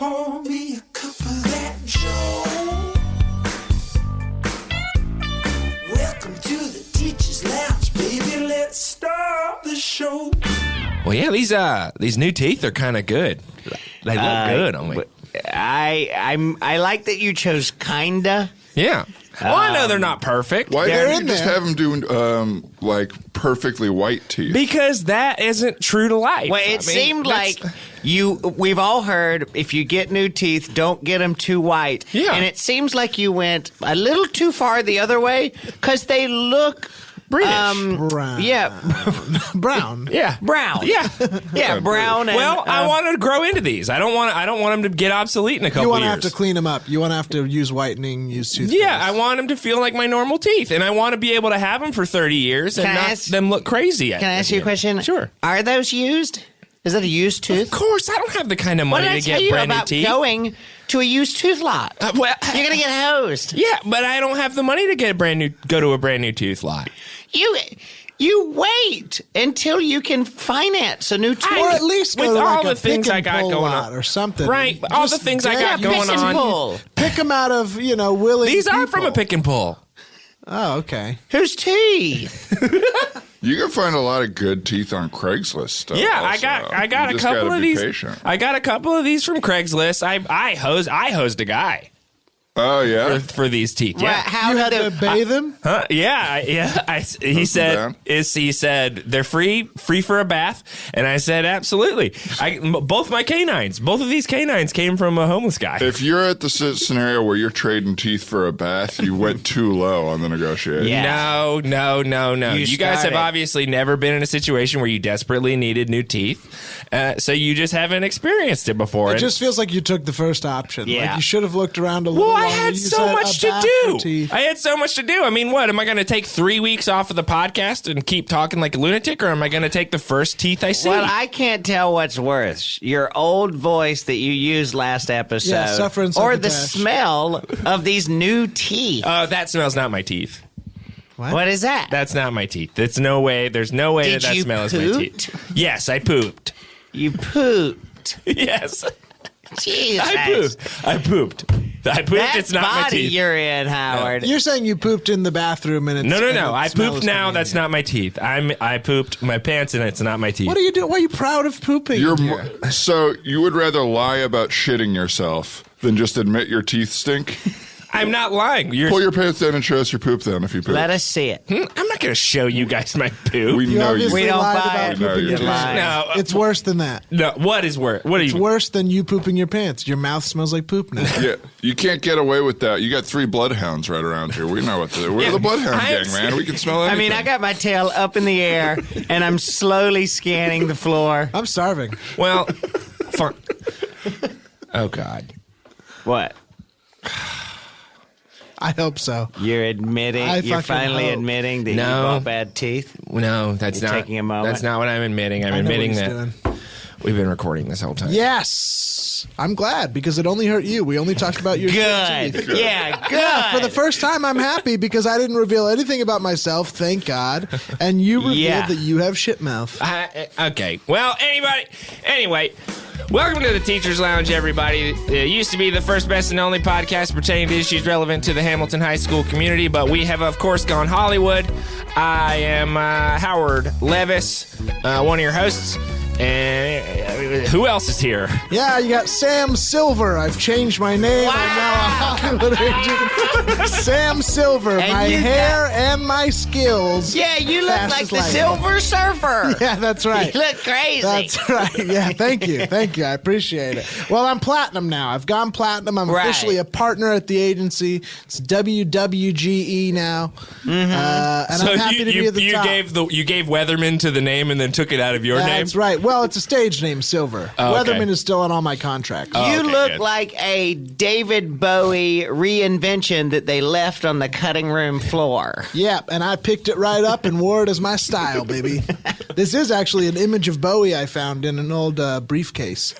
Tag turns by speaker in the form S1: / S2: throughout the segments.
S1: pour me a cup of that Joe. Welcome to the Teacher's Lounge, baby. Let's start the show.
S2: Well, yeah, these new teeth are kind of good. They look good on me.
S3: I like that you chose kinda.
S2: Yeah. Well, I know they're not perfect.
S4: Why didn't you just have them do like perfectly white teeth?
S2: Because that isn't true to life.
S3: Well, it seemed like we've all heard if you get new teeth, don't get them too white.
S2: Yeah.
S3: And it seems like you went a little too far the other way because they look
S2: British.
S5: Brown.
S3: Yeah.
S5: Brown.
S2: Yeah.
S3: Brown.
S2: Yeah.
S3: Yeah, brown. And,
S2: Well, I want to grow into these. I don't want them to get obsolete in a couple
S5: You want to
S2: years.
S5: have to clean them up. You want to have to use whitening, use toothpaste.
S2: Yeah, I want them to feel like my normal teeth, and I want to be able to have them for 30 years and
S3: Can I
S2: not
S3: ask-
S2: them look crazy.
S3: Can I ask you a question?
S2: Sure.
S3: Are those used? Is that a used tooth?
S2: Of course, I don't have the kind of
S3: What
S2: money
S3: did I
S2: to
S3: tell
S2: get
S3: you
S2: brand new
S3: about
S2: teeth.
S3: going to a used tooth lot?
S2: Well,
S3: You're going to get hosed.
S2: yeah, but I don't have the money to get go to a brand new tooth lot.
S3: You wait until you can finance a new tooth.
S5: Or at least go
S2: With
S5: to
S2: all
S5: like
S2: the
S5: a
S2: things
S5: pick
S2: I
S5: and
S2: got
S5: pull
S2: going
S5: lot
S2: on.
S5: or something.
S2: Right, all the
S5: Just
S2: things I got
S5: grab
S2: going
S3: pick and
S2: on.
S3: pull.
S5: Pick them out of, willing
S2: These are from a
S5: people.
S2: pick and pull.
S5: Oh, okay.
S3: Whose teeth?
S4: You can find a lot of good teeth on Craigslist stuff.
S2: Yeah,
S4: also.
S2: I got
S4: You
S2: a
S4: just
S2: couple
S4: gotta
S2: of
S4: be
S2: these.
S4: patient.
S2: I got a couple of these from Craigslist. I hosed a guy
S4: Oh yeah.
S2: for these teeth. Yeah.
S3: How
S5: You
S3: did
S5: had to bathe them?
S2: Huh? Yeah. He said they're free for a bath, and I said absolutely. Both my canines, both of these canines came from a homeless guy.
S4: If you're at the scenario where you're trading teeth for a bath, you went too low on the negotiation.
S3: Yeah.
S2: No. You guys have
S3: started.
S2: obviously never been in a situation where you desperately needed new teeth, so you just haven't experienced it before.
S5: It just feels like you took the first option.
S3: Yeah.
S5: Like you should have looked around a little
S2: Well, I
S5: longer.
S2: had
S5: You
S2: so
S5: said
S2: much
S5: a
S2: to
S5: bath for
S2: do.
S5: teeth.
S2: I had so much to do. I mean, what? Am I going to take 3 weeks off of the podcast and keep talking like a lunatic, or am I going to take the first teeth I see?
S3: Well, I can't tell what's worse. Your old voice that you used last episode.
S5: Yeah, suffering
S3: or the
S5: succotash.
S3: smell of these new teeth.
S2: That smells not my teeth.
S3: What is that?
S2: That's not my teeth. There's no way
S3: Did
S2: that
S3: you
S2: smell is my
S3: poop?
S2: teeth. Yes, I pooped.
S3: You pooped.
S2: Yes.
S3: Jesus.
S2: I pooped.
S3: That's
S2: It's not my
S3: body
S2: teeth.
S3: you're in, Howard.
S5: You're saying you pooped in the bathroom and it's...
S2: No.
S5: and
S2: I
S5: the smell
S2: pooped
S5: is
S2: now.
S5: coming
S2: That's
S5: in.
S2: not my teeth. I pooped my pants and it's not my teeth.
S5: What are you doing? Why are you proud of pooping?
S4: So you would rather lie about shitting yourself than just admit your teeth stink?
S2: I'm not lying.
S4: Pull your pants down and show us your poop then if you poop.
S3: Let us see it.
S2: I'm not going to show you guys my poop.
S4: We
S5: You
S4: know you.
S5: obviously
S3: We don't
S5: lied
S3: buy
S5: about
S3: it.
S4: No,
S5: pooping
S4: you
S5: your
S4: didn't.
S5: pants.
S2: No.
S5: It's worse than that.
S2: No, what is worse? What are
S5: It's
S2: you?
S5: worse than you pooping your pants. Your mouth smells like poop now.
S4: Yeah, you can't get away with that. You got 3 bloodhounds right around here. We know what to do. We're the bloodhound gang, man. We can smell
S3: I
S4: anything.
S3: mean, I got my tail up in the air, and I'm slowly scanning the floor.
S5: I'm starving.
S2: Well, fun. Oh God.
S3: What?
S5: I hope so.
S3: You're admitting?
S5: I
S3: You're
S5: fucking
S3: finally
S5: hope.
S3: admitting that you
S2: No.
S3: got bad teeth?
S2: No, that's
S3: You're
S2: not.
S3: taking a moment?
S2: That's not what I'm admitting. I'm
S5: I know what
S2: admitting
S5: he's
S2: that
S5: doing.
S2: we've been recording this whole time.
S5: Yes. I'm glad because it only hurt you. We only talked about your
S3: Good.
S5: teeth.
S3: Yeah, good.
S5: Yeah, for the first time, I'm happy because I didn't reveal anything about myself, thank God. And you revealed
S3: Yeah.
S5: that you have shit mouth.
S2: Okay. Well, anyway, welcome to the Teacher's Lounge, everybody. It used to be the first, best, and only podcast pertaining to issues relevant to the Hamilton High School community, but we have, of course, gone Hollywood. I am Howard Levis, one of your hosts. And who else is here?
S5: Yeah, you got Sam Silver. I've changed my name. I'm now a Hollywood agent. Sam Silver.
S3: And
S5: my
S3: you
S5: hair and my skills.
S3: Yeah, you look
S5: Fast
S3: like
S5: as
S3: the
S5: lightning.
S3: Silver Surfer.
S5: Yeah, that's right.
S3: You look crazy.
S5: That's right. Yeah, thank you. Thank you. I appreciate it. Well, I'm platinum now. I've gone platinum. I'm
S3: Right.
S5: officially a partner at the agency. It's WWGE now. And I'm happy to be at the top.
S2: You gave Weatherman to the name and then took it out of your name.
S5: That's right. Well, it's a stage name, Silver.
S2: Oh, okay.
S5: Weatherman is still on all my contracts.
S3: You
S2: okay,
S3: look
S2: good.
S3: like a David Bowie reinvention that they left on the cutting room floor.
S5: Yeah, and I picked it right up and wore it as my style, baby. This is actually an image of Bowie I found in an old briefcase.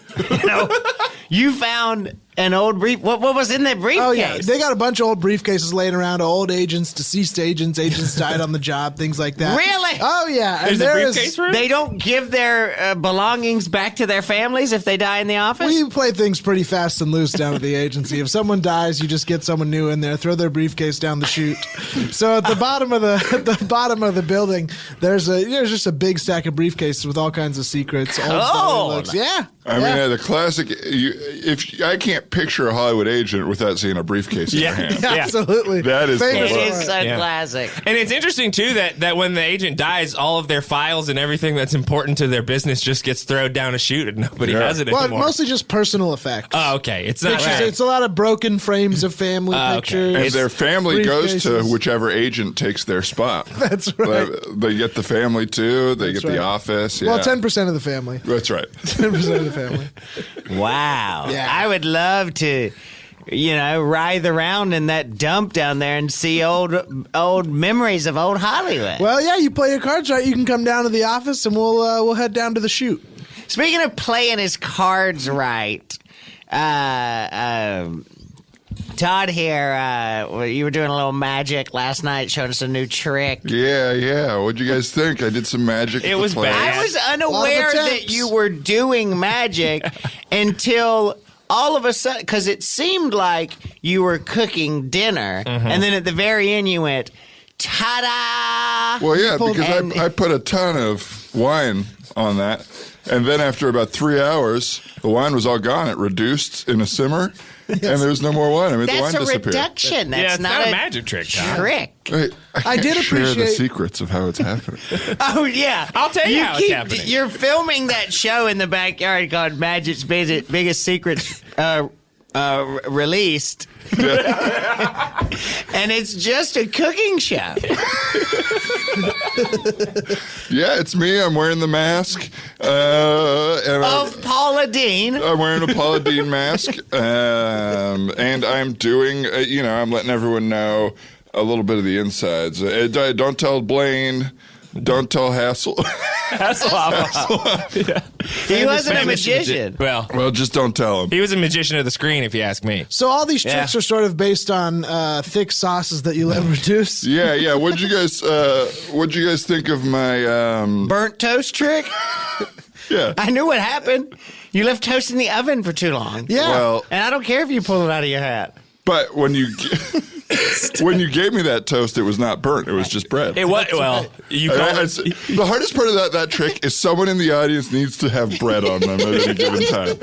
S3: You found an old brief. What was in that briefcase?
S5: Oh, yeah. They got a bunch of old briefcases laying around, old agents, deceased agents, agents died on the job, things like that.
S3: Really?
S5: Oh, yeah.
S2: There's
S5: And
S2: a
S5: there is-
S2: briefcase room?
S3: They don't give their belongings back to their families if they die in the office?
S5: We play things pretty fast and loose down at the agency. If someone dies, you just get someone new in there, throw their briefcase down the chute. So at the bottom of the building, there's just a big stack of briefcases with all kinds of secrets. Old
S3: Cool.
S5: looks. Yeah.
S4: I mean, the classic. I can't picture a Hollywood agent without seeing a briefcase in their hand.
S2: Yeah.
S5: Absolutely.
S4: That is
S5: Famous
S3: It
S4: the
S5: for
S3: is
S5: it.
S3: so
S2: Yeah.
S3: classic.
S2: And it's interesting, too, that when the agent dies, all of their files and everything that's important to their business just gets thrown down a chute and nobody has it
S5: Well,
S2: anymore.
S5: mostly just personal effects.
S2: Oh, okay. It's not
S5: Pictures. It's a lot of broken frames of family
S2: okay.
S5: pictures.
S4: And their family goes to
S5: briefcases.
S4: whichever agent takes their spot.
S5: That's right.
S4: They get the family too. They
S5: That's
S4: get the
S5: right.
S4: office. Yeah.
S5: Well, 10% of the family.
S4: That's right.
S5: 10% of the family.
S3: Wow.
S5: Yeah.
S3: I would love to, writhe around in that dump down there and see old memories of old Hollywood.
S5: Well, yeah, you play your cards right. You can come down to the office and we'll head down to the shoot.
S3: Speaking of playing his cards right, Todd here, you were doing a little magic last night, showed us a new trick.
S4: Yeah. What'd you guys think? I did some magic.
S2: It
S4: at the
S2: was
S4: place.
S2: bad.
S3: I was unaware
S5: attempts.
S3: that you were doing magic until all of a sudden, because it seemed like you were cooking dinner, and then at the very end you went, ta-da!
S4: Well, yeah,
S5: pulled-
S4: because
S3: and-
S4: I put a ton of wine on that, and then after about 3 hours, the wine was all gone. It reduced in a simmer, and there was no more wine. I mean, the wine
S3: That's a
S4: disappeared.
S3: reduction. That's
S2: yeah, it's not a magic trick, Todd.
S3: trick.
S4: Wait, I can't
S5: did
S4: share the
S5: appreciate-
S4: secrets of how it's happening.
S3: Oh, yeah.
S2: I'll tell you how it's happening.
S3: You're filming that show in the backyard called Magic's Biggest Secrets Released. And it's just a cooking show.
S4: Yeah, it's me. I'm wearing the mask, and
S3: Of Paula Dean.
S4: I'm wearing a Paula Deen mask, and I'm doing. I'm letting everyone know a little bit of the insides. Don't tell Blaine. Don't tell Hassel.
S2: Hasselhoff.
S3: He wasn't a
S2: Famous
S3: magician.
S2: Well,
S4: Well, just don't tell him.
S2: he was a magician of the screen, if you ask me.
S5: So all these
S3: Yeah.
S5: tricks are sort of based on thick sauces that you let reduce.
S4: Yeah. What'd you guys think of my?
S3: Burnt toast trick?
S4: Yeah.
S3: I knew what happened. You left toast in the oven for too long.
S5: Yeah.
S4: Well,
S3: And I don't care if you pull it out of your hat.
S4: but when you gave me that toast, it was not burnt. It was just bread.
S2: It was, well, you call
S4: The hardest part of that trick is someone in the audience needs to have bread on them at any given time.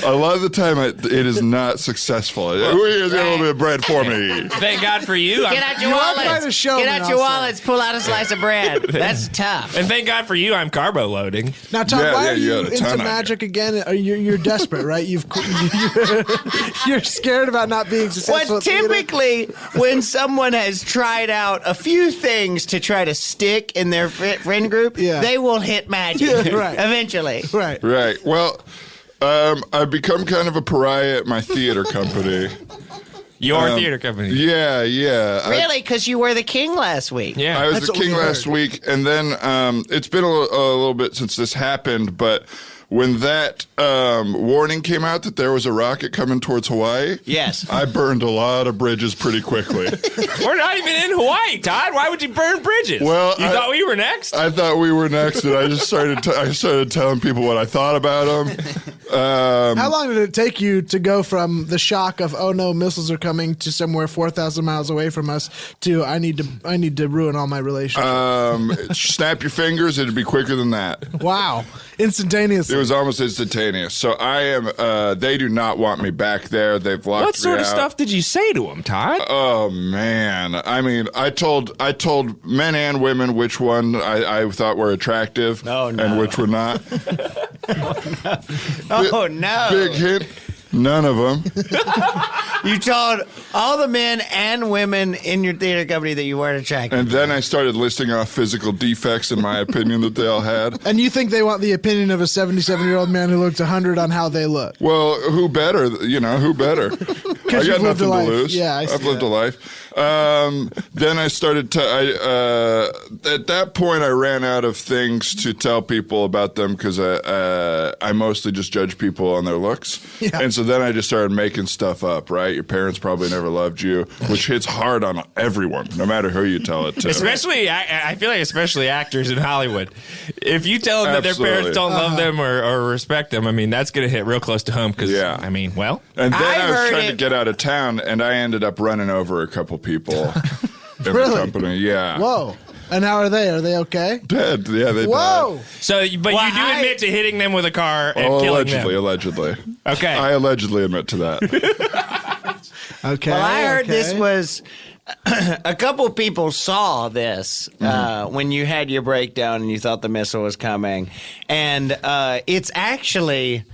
S4: A lot of the time, it is not successful. Here's a little bit of bread for me.
S2: Thank God for you.
S3: Get out your
S5: You are
S3: wallets.
S5: quite a showman,
S3: Get out your
S5: I'll say.
S3: wallets. Pull out a slice of bread. That's tough.
S2: And thank God for you, I'm carbo loading.
S5: Now, Tom,
S4: Yeah,
S5: why
S4: yeah,
S5: are
S4: you
S5: you
S4: had a ton
S5: into
S4: on
S5: magic again? You're desperate, right? You're scared about not being successful.
S3: Well,
S5: at theater?
S3: typically, when someone has tried out a few things to try to stick in their friend group,
S5: Yeah.
S3: they will hit magic
S5: Yeah, right.
S3: eventually.
S5: Right.
S4: Right. Well, I've become kind of a pariah at my theater company.
S2: Your theater company.
S4: Yeah.
S3: Really? Because you were the king last week.
S2: Yeah.
S4: I was
S5: That's
S4: the
S5: what we
S4: king last
S5: heard.
S4: week, and then it's been a little bit since this happened, but when that warning came out that there was a rocket coming towards Hawaii,
S3: Yes.
S4: I burned a lot of bridges pretty quickly.
S2: We're not even in Hawaii, Todd. Why would you burn bridges?
S4: Well,
S2: you thought we were next?
S4: I thought we were next, and I just started telling people what I thought about them.
S5: How long did it take you to go from the shock of oh no, missiles are coming to somewhere 4,000 miles away from us to I need to ruin all my relationships?
S4: Snap your fingers; it'd be quicker than that.
S5: Wow, instantaneously.
S4: It was almost instantaneous. So I am. They do not want me back there. They've locked
S2: What sort
S4: me
S2: of
S4: out.
S2: stuff did you say to him, Todd?
S4: Oh man! I mean, I told men and women which one I thought were attractive and which were not.
S3: Oh, no.
S4: Big hint: none of them.
S3: You told all the men and women in your theater company that you weren't attractive.
S4: And then I started listing off physical defects, in my opinion, that they all had.
S5: And you think they want the opinion of a 77-year-old man who looks 100 on how they look?
S4: Well, who better? Who better?
S5: 'Cause
S4: I got
S5: you've lived a
S4: nothing to
S5: life.
S4: lose.
S5: Yeah, I see
S4: I've lived
S5: that.
S4: a life. Then I started to. At that point, I ran out of things to tell people about them because I mostly just judge people on their looks,
S5: Yeah.
S4: and so then I just started making stuff up. Right, your parents probably never loved you, which hits hard on everyone, no matter who you tell it to.
S2: Especially, I feel like especially actors in Hollywood. If you tell them that their
S4: Absolutely.
S2: parents don't love them or respect them, I mean, that's going to hit real close to home because,
S4: Yeah.
S2: I mean, well.
S4: And then
S3: I
S4: I was
S3: heard
S4: trying to
S3: it-
S4: get out of town, and I ended up running over a couple people in
S5: Really?
S4: the company. Yeah.
S5: Whoa. And how are they? Are they okay?
S4: Dead. Yeah, they
S5: Whoa.
S2: So, but
S3: Well,
S2: you do admit to hitting them with a car and
S4: died. Oh,
S2: killing
S4: allegedly.
S2: them. Okay.
S4: I allegedly admit to that.
S5: Okay.
S3: Well, I heard
S5: okay.
S3: this was a couple people saw this when you had your breakdown and you thought the missile was coming, and it's actually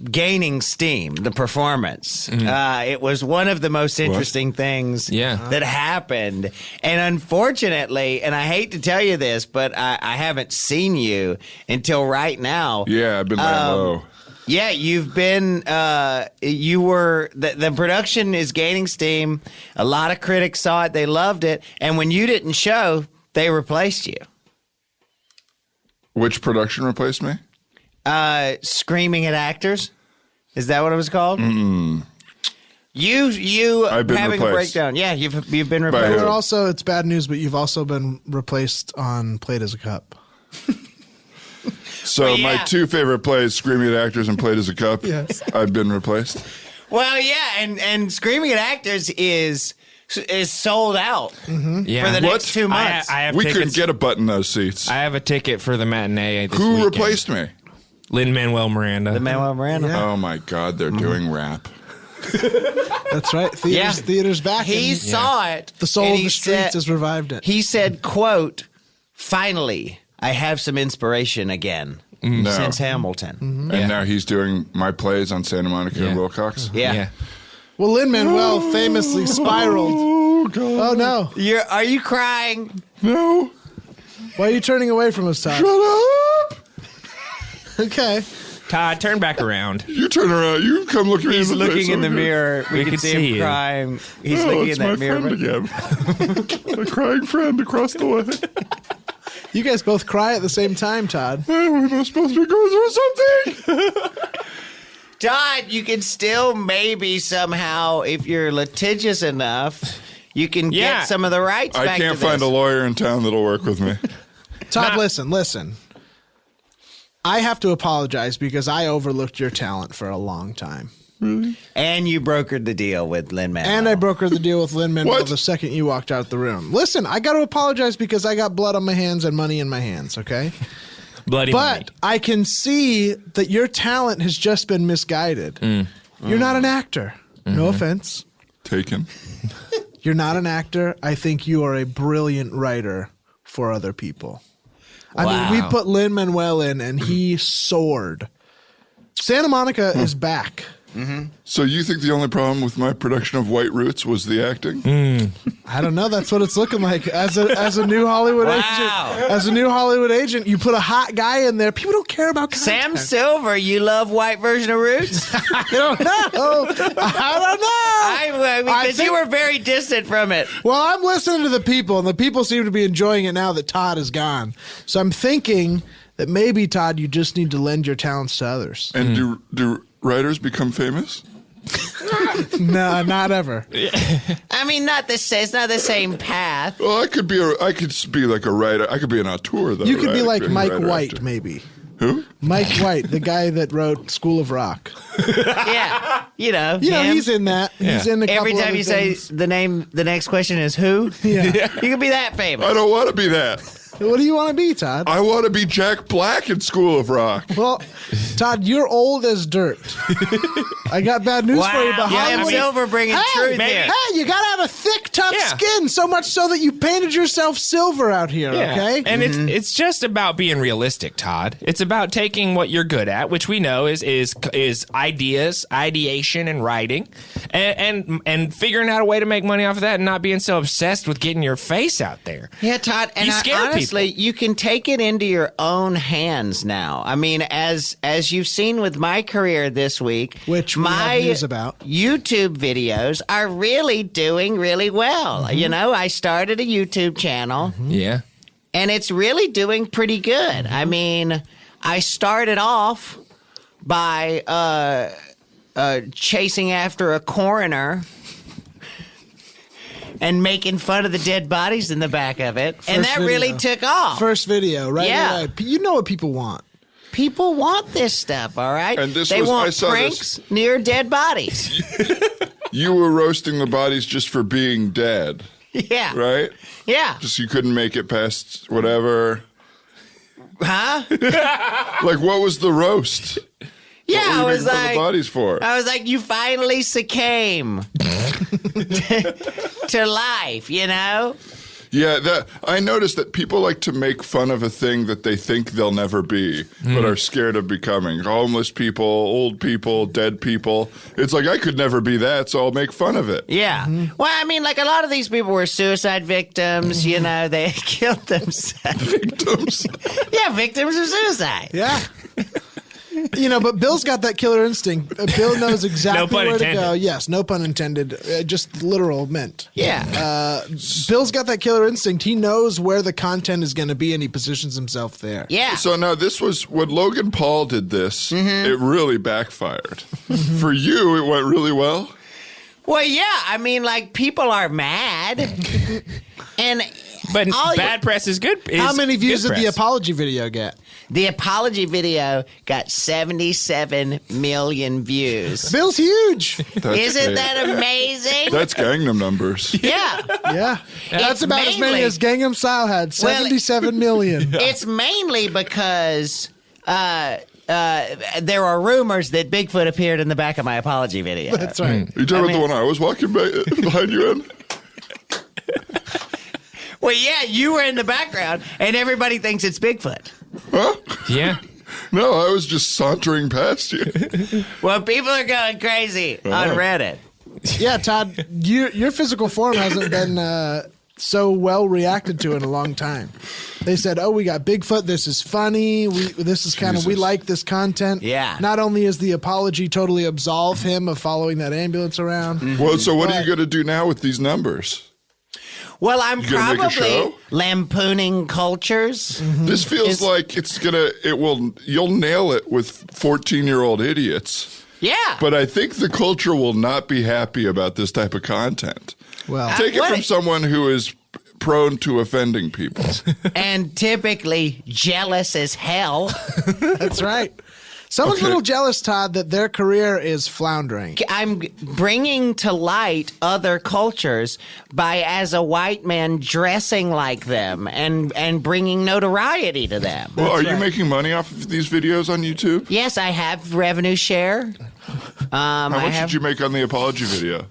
S3: gaining steam. The performance. It was one of the most interesting things
S2: Yeah.
S3: that happened, and unfortunately, and I hate to tell you this, but I haven't seen you until right now.
S4: Yeah, I've been laying low.
S3: Yeah, you've been. You were. The production is gaining steam. A lot of critics saw it; they loved it. And when you didn't show, they replaced you.
S4: Which production replaced me?
S3: Screaming at actors. Is that what it was called? You
S4: I've been
S3: having a
S4: replaced.
S3: breakdown. Yeah, you've been
S4: By
S3: replaced.
S4: who?
S5: You're also, it's bad news, but you've also been replaced on Played as a Cup.
S4: So
S3: Well,
S4: my
S3: yeah.
S4: two favorite plays, Screaming at Actors and Played as a Cup,
S5: Yes.
S4: I've been replaced.
S3: Well, yeah, and Screaming at Actors is sold out
S2: Yeah.
S3: for the
S4: What?
S3: next 2 months.
S2: I have
S4: We
S2: tickets.
S4: couldn't get a butt in those seats.
S2: I have a ticket for the matinee this
S4: Who
S2: weekend.
S4: replaced me?
S2: Lin-Manuel Miranda.
S3: the Manuel Miranda.
S5: Yeah.
S4: Oh my God, they're doing rap.
S5: That's right. Theater's back.
S3: He
S5: and
S3: saw it.
S5: the soul
S3: and
S5: of
S3: he
S5: the streets
S3: said-
S5: has revived it.
S3: He said, quote, "Finally, I have some inspiration again
S4: No.
S3: since Hamilton."
S4: And now he's doing my plays on Santa Monica and
S2: Yeah.
S4: Wilcox.
S3: Yeah.
S5: Well, Lin-Manuel famously spiraled.
S4: Oh, God.
S5: Oh, no.
S3: Are you crying?
S4: No.
S5: Why are you turning away from us, Todd?
S4: Shut up.
S5: Okay.
S2: Todd, turn back around.
S4: You turn around. You come look at me
S3: He's
S4: in the face.
S3: looking in the
S4: over here.
S3: mirror. We
S2: We
S3: can
S2: can
S3: see
S2: see
S3: him
S2: you.
S3: crying. He's
S4: Oh,
S3: looking
S4: it's
S3: in
S4: my
S3: that mirror.
S4: friend again. A crying friend across the way.
S5: You guys both cry at the same time, Todd.
S4: We must supposed to be going through something.
S3: Todd, you can still maybe somehow, if you're litigious enough, you can
S2: Yeah.
S3: get some of the rights
S4: I
S3: back
S4: can't
S3: to
S4: find a
S3: this.
S4: lawyer in town that'll work with me.
S5: Todd,
S2: Nah.
S5: listen. I have to apologize because I overlooked your talent for a long time.
S3: And you brokered the deal with Lin-Manuel.
S5: And I brokered the deal with Lin-Manuel
S4: What?
S5: the second you walked out the room. Listen, I got to apologize because I got blood on my hands and money in my hands, okay?
S2: Bloody
S5: But I can see that your talent has just been misguided. You're not an actor. No offense.
S4: Taken.
S5: You're not an actor. I think you are a brilliant writer for other people. I mean, we
S3: Wow.
S5: put Lin-Manuel in and he soared. Santa Monica is back.
S4: So you think the only problem with my production of White Roots was the acting?
S5: I don't know. That's what it's looking like. As a new Hollywood
S3: Wow.
S5: agent, as a new Hollywood agent, you put a hot guy in there. People don't care about
S3: Sam
S5: content.
S3: Silver, you love white version of Roots?
S5: I don't know. I don't know.
S3: Because you were very distant from it.
S5: Well, I'm listening to the people, and the people seem to be enjoying it now that Todd is gone. So I'm thinking that maybe, Todd, you just need to lend your talents to others.
S4: And do writers become famous?
S5: No, not ever.
S3: I mean, it's not the same path.
S4: Well, I could be like a writer. I could be an auteur, though.
S5: You could
S4: right?
S5: be
S4: I
S5: like
S4: a
S5: Mike
S4: writer,
S5: White,
S4: actor.
S5: maybe.
S4: Who?
S5: Mike White, the guy that wrote School of Rock.
S3: Yeah. You know,
S5: You know,
S3: him.
S5: he's in that. He's in a couple
S3: Every time
S5: other
S3: you say
S5: things.
S3: the name, the next question is who?
S5: Yeah.
S3: You could be that famous.
S4: I don't want to be that.
S5: What do you want to be, Todd?
S4: I want to be Jack Black in School of Rock.
S5: Well, Todd, you're old as dirt. I got bad news for you, but
S3: Sam
S5: Hollywood.
S3: Silver bringing truth
S2: maybe-
S3: here.
S5: Hey, you gotta have a thick, tough
S2: Yeah.
S5: skin, so much so that you painted yourself silver out here, okay?
S2: And it's just about being realistic, Todd. It's about taking what you're good at, which we know is ideas, ideation, and writing, and figuring out a way to make money off of that, and not being so obsessed with getting your face out there.
S3: Yeah, Todd. And
S2: You
S3: I
S2: scare
S3: honestly honestly, you can take it into your own hands now. I mean, as you've seen with my career this week,
S5: Which we
S3: my
S5: have news about.
S3: YouTube videos are really doing really well. You know, I started a YouTube channel.
S2: Yeah.
S3: And it's really doing pretty good. I mean, I started off by chasing after a coroner and making fun of the dead bodies in the back of it. And
S5: First
S3: that really
S5: video.
S3: took off.
S5: First video, right?
S3: Yeah.
S5: away. You know what people want.
S3: People want this stuff, all right?
S4: And this
S3: they
S4: was- I
S3: want
S4: saw
S3: pranks near dead bodies.
S4: You were roasting the bodies just for being dead,
S3: Yeah.
S4: right?
S3: Yeah.
S4: Just you couldn't make it past whatever.
S3: Huh?
S4: Like, what was the roast?
S3: Yeah,
S4: What were
S3: I
S4: you
S3: was
S4: making fun of
S3: like,
S4: the bodies for?
S3: I was like, you finally succumb to life, you know?
S4: Yeah, that I noticed that people like to make fun of a thing that they think they'll never be, but are scared of becoming. Homeless people, old people, dead people. It's like I could never be that, so I'll make fun of it.
S3: Yeah. Well, I mean, like a lot of these people were suicide victims, you know, they killed themselves.
S4: Victims.
S3: Yeah, victims of suicide.
S5: Yeah. You know, but Bill's got that killer instinct. Bill knows exactly
S2: No pun
S5: where to
S2: intended.
S5: go. Yes, no pun intended. Just literal meant.
S3: Yeah.
S5: Bill's got that killer instinct. He knows where the content is going to be, and he positions himself there.
S3: Yeah.
S4: So now this was when Logan Paul did this. It really backfired. For you, it went really well.
S3: Well, yeah. I mean, like, people are mad. And
S2: But
S3: all-
S2: bad press is good.
S5: How many views
S2: good
S5: did the
S2: press.
S5: apology video get?
S3: the apology video got 77 million views.
S5: Bill's huge.
S3: Isn't that amazing?
S4: That's Gangnam numbers.
S3: Yeah.
S5: Yeah. That's
S3: It's
S5: about as many
S3: mainly-
S5: as Gangnam Style had.
S3: Well,
S5: 77 million.
S3: It's mainly because there are rumors that Bigfoot appeared in the back of my apology video.
S5: That's right.
S4: You talking about the one I was walking behind you in?
S3: Well, yeah, you were in the background, and everybody thinks it's Bigfoot.
S4: Huh?
S2: Yeah.
S4: No, I was just sauntering past you.
S3: Well, people are going crazy on Reddit.
S5: Yeah, Todd, your physical form hasn't been so well reacted to in a long time. They said, "Oh, we got Bigfoot. This is funny. We
S4: Jesus.
S5: like this content."
S3: Yeah.
S5: Not only is the apology totally absolve him of following that ambulance around.
S4: Well, so what are you going to do now with these numbers?
S3: Well, I'm
S4: You gonna make a
S3: probably
S4: show?
S3: lampooning cultures.
S4: This feels like you'll nail it with 14-year-old idiots.
S3: Yeah.
S4: But I think the culture will not be happy about this type of content.
S5: Well,
S4: Take it
S3: what
S4: from
S3: it-
S4: someone who is prone to offending people.
S3: and typically jealous as hell.
S5: that's right. Someone's a
S4: Okay.
S5: little jealous, Todd, that their career is floundering.
S3: I'm bringing to light other cultures by, as a white man, dressing like them and bringing notoriety to them.
S4: Well, are you
S5: right.
S4: making money off of these videos on YouTube?
S3: Yes, I have revenue share.
S4: How
S3: I
S4: much
S3: have
S4: did you make on the apology video?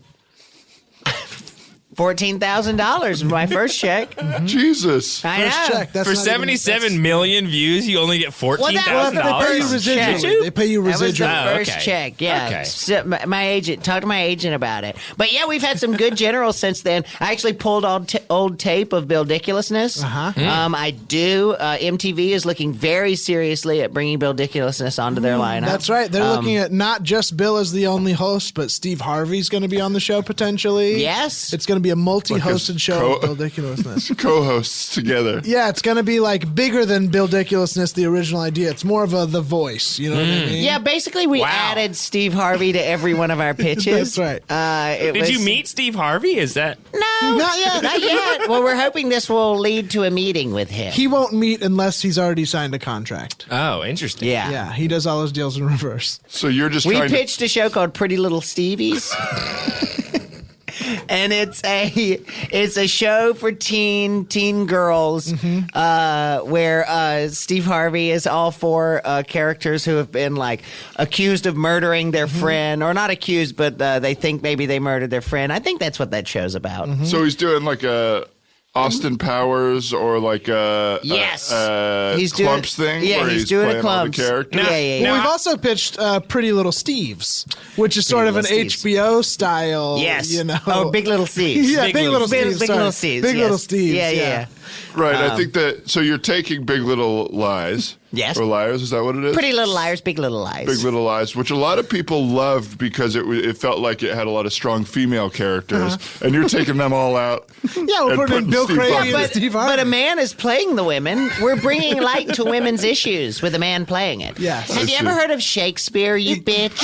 S3: $14,000 in my first check.
S4: Jesus.
S3: I
S5: First
S3: know.
S5: check. That's
S2: For
S5: not even-
S2: 77 million views, you only get
S3: Well,
S5: Well,
S2: $14,000.
S5: they pay you
S3: First
S5: residually.
S3: check.
S5: They pay you
S3: That was the
S5: residually.
S2: Oh,
S3: first
S2: okay.
S3: check, yeah.
S2: Okay.
S3: So my agent, talk to my agent about it. But yeah, we've had some good generals since then. I actually pulled old tape of Bill Ridiculousness.
S5: Uh-huh.
S3: I do. MTV is looking very seriously at bringing Bill Ridiculousness onto their lineup.
S5: That's right. They're looking at not just Bill as the only host, but Steve Harvey's going to be on the show potentially.
S3: Yes.
S5: It's going to be a multi-hosted show
S4: co-
S5: of Bill Ridiculousness.
S4: Co-hosts together.
S5: Yeah, it's going to be like bigger than Bill Ridiculousness, the original idea. It's more of The Voice. You know what I mean?
S3: Yeah, basically we
S2: Wow.
S3: added Steve Harvey to every one of our pitches.
S5: That's right.
S2: Did you meet Steve Harvey? Is that?
S3: No,
S5: Not yet.
S3: Not yet. Well, we're hoping this will lead to a meeting with him.
S5: He won't meet unless he's already signed a contract.
S2: Oh, interesting.
S3: Yeah.
S5: Yeah, he does all his deals in reverse.
S4: So you're just
S3: We
S4: trying
S3: pitched a show called Pretty Little Stevies. And it's a show for teen girls where Steve Harvey is all four characters who have been like accused of murdering their friend, or not accused, but they think maybe they murdered their friend. I think that's what that show's about.
S4: So he's doing like a Austin Powers or like a
S3: Yes.
S4: he's Clumps thing?
S3: Yeah,
S4: where
S3: he's doing
S4: playing
S3: a Clumps.
S4: all the characters?
S3: Yeah.
S5: Well, we've also pitched Pretty Little Steve's, which is sort of an
S3: Little Steve's.
S5: HBO style.
S3: Yes.
S5: You know.
S3: Oh, Big Little Steve's.
S5: Yeah, Big Little Steve's.
S3: Big
S5: sorry.
S3: Little Steve's.
S5: Big
S3: yes.
S5: Little Steve's.
S3: Yeah.
S4: Right. I think that. So you're taking Big Little Lies.
S3: Yes.
S4: Or Liars. Is that what it is?
S3: Pretty Little Liars, Big Little Lies.
S4: Big Little Lies, which a lot of people loved because it felt like it had a lot of strong female characters, and you're taking them all out.
S5: Yeah, we're
S4: and
S5: putting in Bill
S4: Steve
S5: Craig
S4: Harvey.
S5: and Steve Harvey.
S3: But a man is playing the women. We're bringing light to women's issues with a man playing it.
S5: Yes.
S3: Have you ever heard of Shakespeare, you bitch?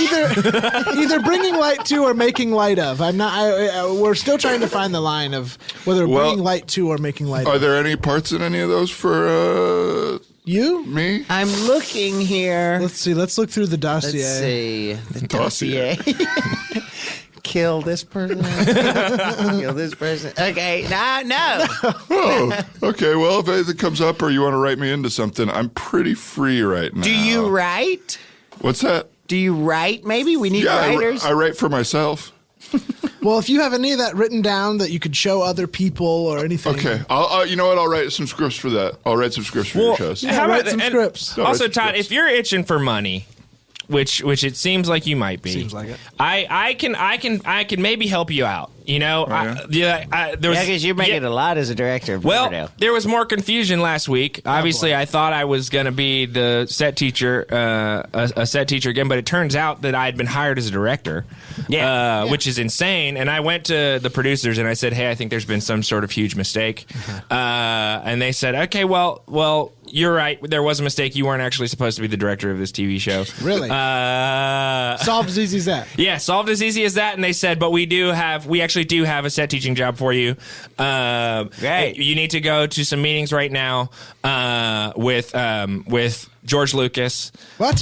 S5: Either bringing light to or making light of. I'm not. We're still trying to find the line of whether bringing light to or making light
S4: Are
S5: of.
S4: there any parts in any of those for
S5: You?
S4: me?
S3: I'm looking here.
S5: Let's see. Let's look through the dossier.
S3: Let's see. The
S4: Dossier.
S3: dossier. Kill this person. Kill this person. Okay. No.
S4: Oh, okay. Well, if anything comes up or you want to write me into something, I'm pretty free right now.
S3: Do you write?
S4: What's that?
S3: Do you write? Maybe we need
S4: Yeah,
S3: writers.
S4: I write for myself.
S5: Well, if you have any of that written down that you could show other people or anything.
S4: Okay. You know what? I'll write some scripts for that. I'll write some scripts for your shows.
S5: Yeah, write some
S2: and
S5: scripts.
S2: Also,
S4: write some
S2: Todd,
S4: scripts.
S2: if you're itching for money, which it seems like you might be,
S5: Seems like it.
S2: I can maybe help you out. You know, there was
S3: because you're making a lot as a director of
S2: Well,
S3: Riverdale.
S2: there was more confusion last week. Obviously, I thought I was going to be the set teacher, a set teacher again, but it turns out that I had been hired as a director, which is insane. And I went to the producers and I said, "Hey, I think there's been some sort of huge mistake." And they said, "Okay, well, you're right. There was a mistake. You weren't actually supposed to be the director of this TV show."
S5: Really? Solved as easy as that.
S2: Yeah, solved as easy as that. And they said, but we actually do have a set teaching job for you.
S3: Great.
S2: You need to go to some meetings right now with George Lucas.
S5: What?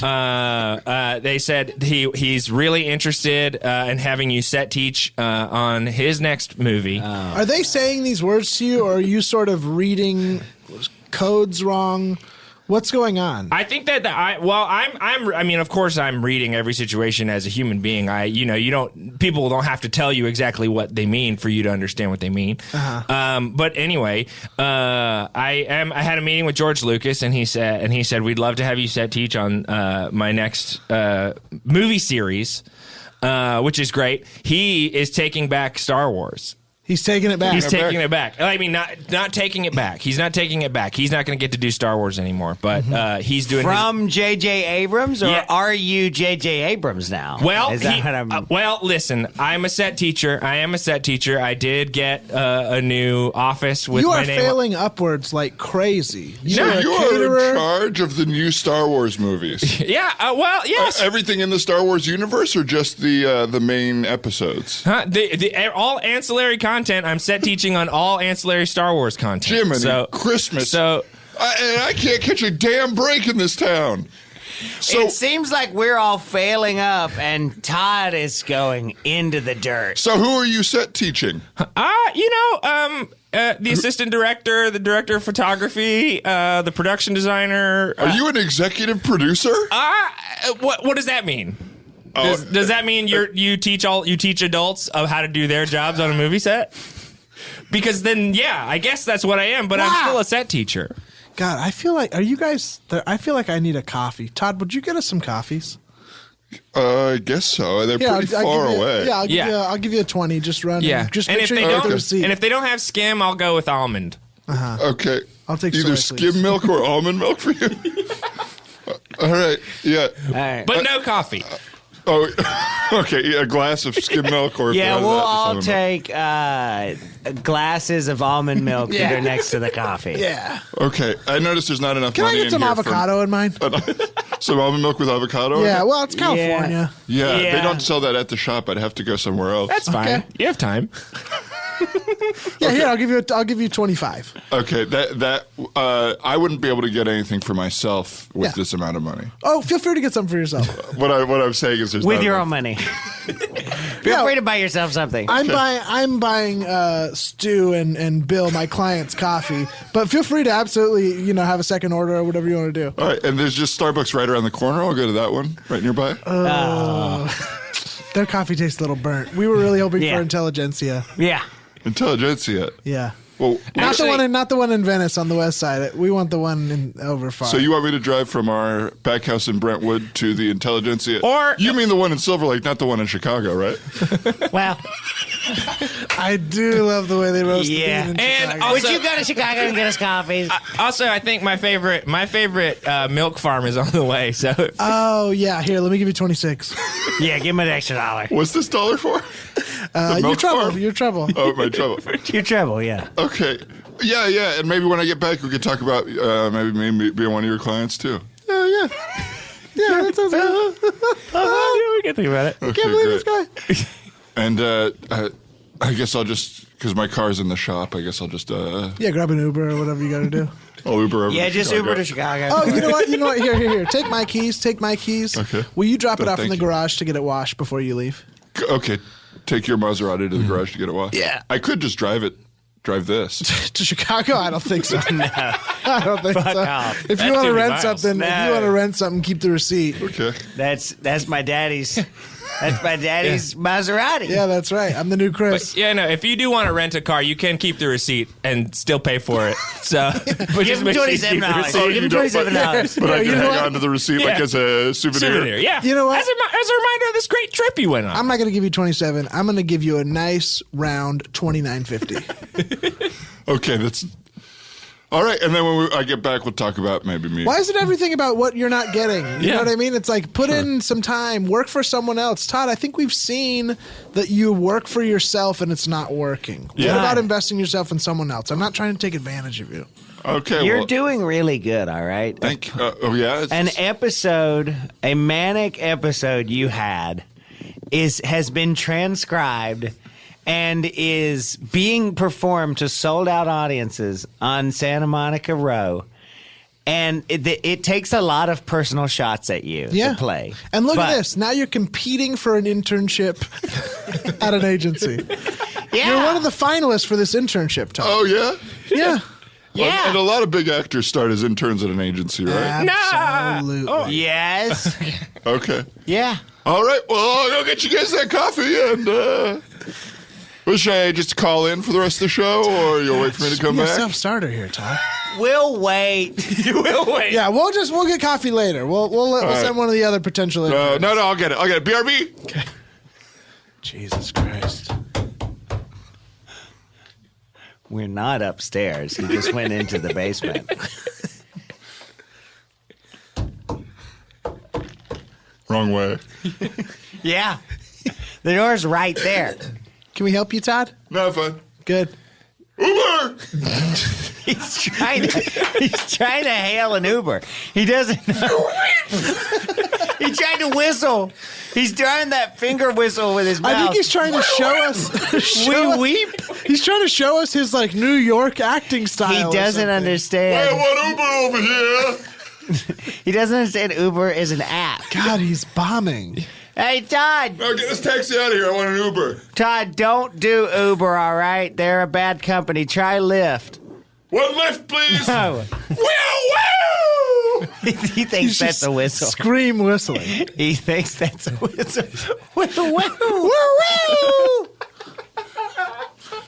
S2: They said he's really interested in having you set teach on his next movie.
S5: Are they saying these words to you, or are you sort of reading codes wrong? What's going on?
S2: I think that I mean, of course, I'm reading every situation as a human being. People don't have to tell you exactly what they mean for you to understand what they mean. But anyway, I had a meeting with George Lucas, and he said we'd love to have you set teach on my next movie series, which is great. He is taking back Star Wars.
S5: He's taking it back.
S2: He's taking it back. I mean, not taking it back. He's not taking it back. He's not going to get to do Star Wars anymore. But he's doing
S3: From J.J. Abrams, or are you J.J. Abrams now?
S2: Well,
S3: Is that what I'm...
S2: well, listen. I'm a set teacher. I am a set teacher. I did get a new office with
S5: You
S2: my
S5: are
S2: name.
S5: failing upwards like crazy.
S2: No,
S5: You're a
S4: You are
S5: caterer.
S4: in charge of the new Star Wars movies.
S2: Yeah. Well, yes.
S4: Everything in the Star Wars universe, or just the main episodes?
S2: All ancillary content. I'm set teaching on all ancillary Star Wars content.
S4: Jiminy Christmas.
S2: So
S4: I can't catch a damn break in this town. So
S3: it seems like we're all failing up, and Todd is going into the dirt.
S4: So who are you set teaching?
S2: the assistant director, the director of photography, the production designer.
S4: Are you an executive producer?
S2: What does that mean? Does that mean you teach adults of how to do their jobs on a movie set? Because then, yeah, I guess that's what I am. But I'm still a set teacher.
S5: God, I feel like I feel like I need a coffee. Todd, would you get us some coffees?
S4: I guess so. They're pretty far away.
S5: I'll give you a 20. Just run.
S2: Yeah,
S5: Just
S2: and
S5: make
S2: if
S5: sure
S2: they
S5: you get
S2: don't,
S5: the receipt.
S2: and if they don't have skim, I'll go with almond.
S4: Okay.
S5: I'll take
S4: either
S5: soy,
S4: skim
S5: please.
S4: milk or almond milk for you. All right. Yeah.
S3: All right.
S2: But no coffee.
S4: Oh, okay. Yeah, a glass of skim milk, or
S3: Yeah,
S4: if
S3: we'll
S4: that, just
S3: all
S4: almond milk.
S3: take glasses of almond milk that are next to the coffee.
S5: Yeah.
S4: Okay. I noticed there's not enough
S5: Can I
S4: money
S5: get some
S4: in here
S5: avocado in mine?
S4: some almond milk with avocado?
S5: Yeah.
S4: In it?
S5: Well, it's California.
S4: Yeah.
S3: Yeah.
S4: They don't sell that at the shop. I'd have to go somewhere else.
S2: That's fine.
S5: Okay.
S2: You have time.
S5: Yeah. Here, I'll give you 25.
S4: Okay. That I wouldn't be able to get anything for myself with
S5: Yeah.
S4: this amount of money.
S5: Oh, feel free to get some for yourself.
S4: What I'm saying is there's
S3: With
S4: not
S3: your
S4: enough.
S3: own money. Feel
S5: Yeah.
S3: free to buy yourself something.
S5: I'm buying Stu and Bill, my client's coffee. But feel free to absolutely have a second order or whatever you want to do.
S4: All right, and there's just Starbucks right around the corner. I'll go to that one right nearby.
S5: Their coffee tastes a little burnt. We were really hoping
S3: Yeah.
S5: for intelligentsia.
S3: Yeah.
S4: Intelligentsia.
S5: Yeah.
S4: Well,
S5: Not the one in Venice on the west side. We want the one in over far.
S4: so you want me to drive from our back house in Brentwood to the Intelligentsia?
S2: Or-
S4: you mean the one in Silver Lake, not the one in Chicago, right?
S3: Well,
S5: I do love the way they roast the bean in
S2: And
S5: Chicago.
S2: also-
S3: would you go to Chicago and get us coffees?
S2: Also, I think my favorite milk farm is on the way. So
S5: Oh, yeah. Here, let me give you 26.
S3: Yeah, give him an extra $1.
S4: What's this dollar for?
S5: Your
S4: milk
S5: trouble.
S4: farm?
S5: Your trouble.
S4: Oh, my trouble.
S3: Your trouble, yeah.
S4: Okay. Yeah. And maybe when I get back, we could talk about maybe being one of your clients, too.
S5: Oh, yeah. Yeah, that sounds good.
S2: we can think about it.
S4: Okay,
S5: Can't believe
S4: great.
S5: this guy.
S4: And I guess I'll just, because my car's in the shop, I guess I'll just,
S5: Yeah, grab an Uber or whatever you got to do.
S4: I'll Uber over
S3: Yeah,
S4: to
S3: just
S4: Chicago.
S3: Uber to Chicago.
S5: Oh, you know what? Here. Take my keys.
S4: Okay.
S5: Will you drop it off in
S4: Thank
S5: the
S4: you.
S5: garage to get it washed before you leave?
S4: Okay. Take your Maserati to the garage to get it washed.
S5: Yeah.
S4: I could just drive this.
S5: To Chicago? I don't think so. I don't think so.
S3: off.
S5: If you
S2: That's
S5: want
S2: too
S5: to
S2: many
S5: rent
S2: miles.
S5: something, keep the receipt.
S4: Okay.
S3: That's my daddy's. That's my daddy's Maserati.
S5: Yeah, that's right. I'm the new Chris.
S2: Yeah, no. If you do want to rent a car, you can keep the receipt and still pay for it. So, but
S3: Give
S2: just
S3: him
S2: make sure you keep the
S3: $27.
S2: receipt.
S3: Give him
S4: don't-
S3: $27.
S4: But I
S5: You
S4: can
S5: know
S4: hang
S5: what?
S4: on to the receipt like
S2: Yeah.
S4: as a souvenir.
S2: Yeah.
S5: You know what?
S2: As a reminder of this great trip you went on.
S5: I'm not going to give you 27. I'm going to give you a nice round 29.50.
S4: Okay, that's all right. And then when I get back, we'll talk about maybe me.
S5: Why is it everything about what you're not getting? You
S2: Yeah.
S5: know what I mean? It's like put in some time, work for someone else. Todd, I think we've seen that you work for yourself and it's not working.
S4: Yeah.
S5: What about investing yourself in someone else? I'm not trying to take advantage of you.
S4: Okay,
S3: You're
S4: well,
S3: doing really good, all right?
S4: thank. Oh yeah, it's-
S3: An episode, a manic episode you had, has been transcribed and is being performed to sold out audiences on Santa Monica Row. And it takes a lot of personal shots at you
S5: Yeah.
S3: to play.
S5: And look
S3: But-
S5: at this. Now you're competing for an internship at an agency.
S3: Yeah.
S5: You're one of the finalists for this internship, Todd.
S4: oh yeah.
S5: Yeah.
S3: Yeah.
S4: And a lot of big actors start as interns at an agency, right?
S5: Absolutely.
S2: Oh.
S3: Yes.
S4: Okay.
S3: Yeah.
S4: All right. Well, I'll go get you guys that coffee and. Well, should I just call in for the rest of the show, or you'll wait for me to come
S5: Be a
S4: back?
S5: self-starter here, Todd.
S3: We'll wait.
S2: You will wait.
S5: Yeah, we'll get coffee later. We'll
S4: right.
S5: send one of the other potential.
S4: No, I'll get it. BRB.
S5: Jesus Christ.
S3: We're not upstairs. He just went into the basement.
S4: Wrong way.
S3: Yeah. The door's right there.
S5: Can we help you, Todd?
S4: No fun.
S5: Good.
S4: Uber.
S3: He's trying to hail an Uber. He doesn't know. He tried to whistle. He's doing that finger whistle with his mouth.
S5: I think he's trying to show us.
S3: We weep.
S5: He's trying to show us his like New York acting style.
S3: He
S5: or
S3: doesn't
S5: something.
S4: I
S3: understand.
S4: want Uber over here.
S3: He doesn't understand Uber is an app.
S5: God, he's bombing.
S3: Hey, Todd.
S4: Now get this taxi out of here. I want an Uber.
S3: Todd, don't do Uber, all right? They're a bad company. Try Lyft.
S4: One lift, please.
S3: No.
S4: Woo!
S3: He thinks that's a whistle.
S5: Scream whistling.
S3: He thinks that's a whistle. With a whistle.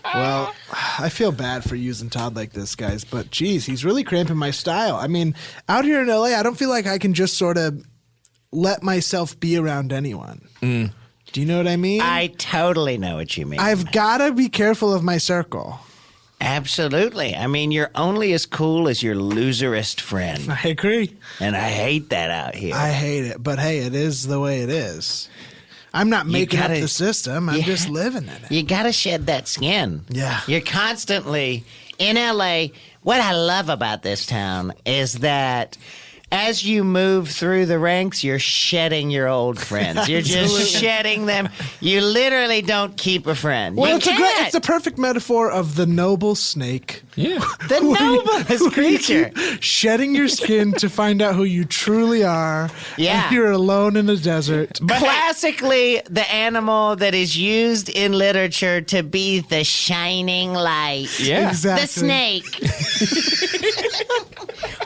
S5: Well, I feel bad for using Todd like this, guys, but geez, he's really cramping my style. I mean, out here in LA, I don't feel like I can just sort of let myself be around anyone. Do you know what I mean?
S3: I totally know what you mean.
S5: I've got to be careful of my circle.
S3: Absolutely. I mean, you're only as cool as your loserist friend.
S5: I agree.
S3: And I hate that out here.
S5: I hate it, but hey, it is the way it is. I'm not making up
S3: gotta-
S5: the system. I'm
S3: Yeah.
S5: just living in it.
S3: You got to shed that skin.
S5: Yeah.
S3: You're constantly in LA. What I love about this town is that as you move through the ranks, you're shedding your old friends. You're just shedding them. You literally don't keep a friend.
S5: Well,
S3: You
S5: it's a
S3: can't.
S5: perfect metaphor of the noble snake.
S2: Yeah.
S3: The noblest creature.
S5: Shedding your skin to find out who you truly are.
S3: Yeah.
S5: And you're alone in a desert.
S3: Classically, the animal that is used in literature to be the shining light.
S2: Yeah.
S5: Exactly.
S3: The snake.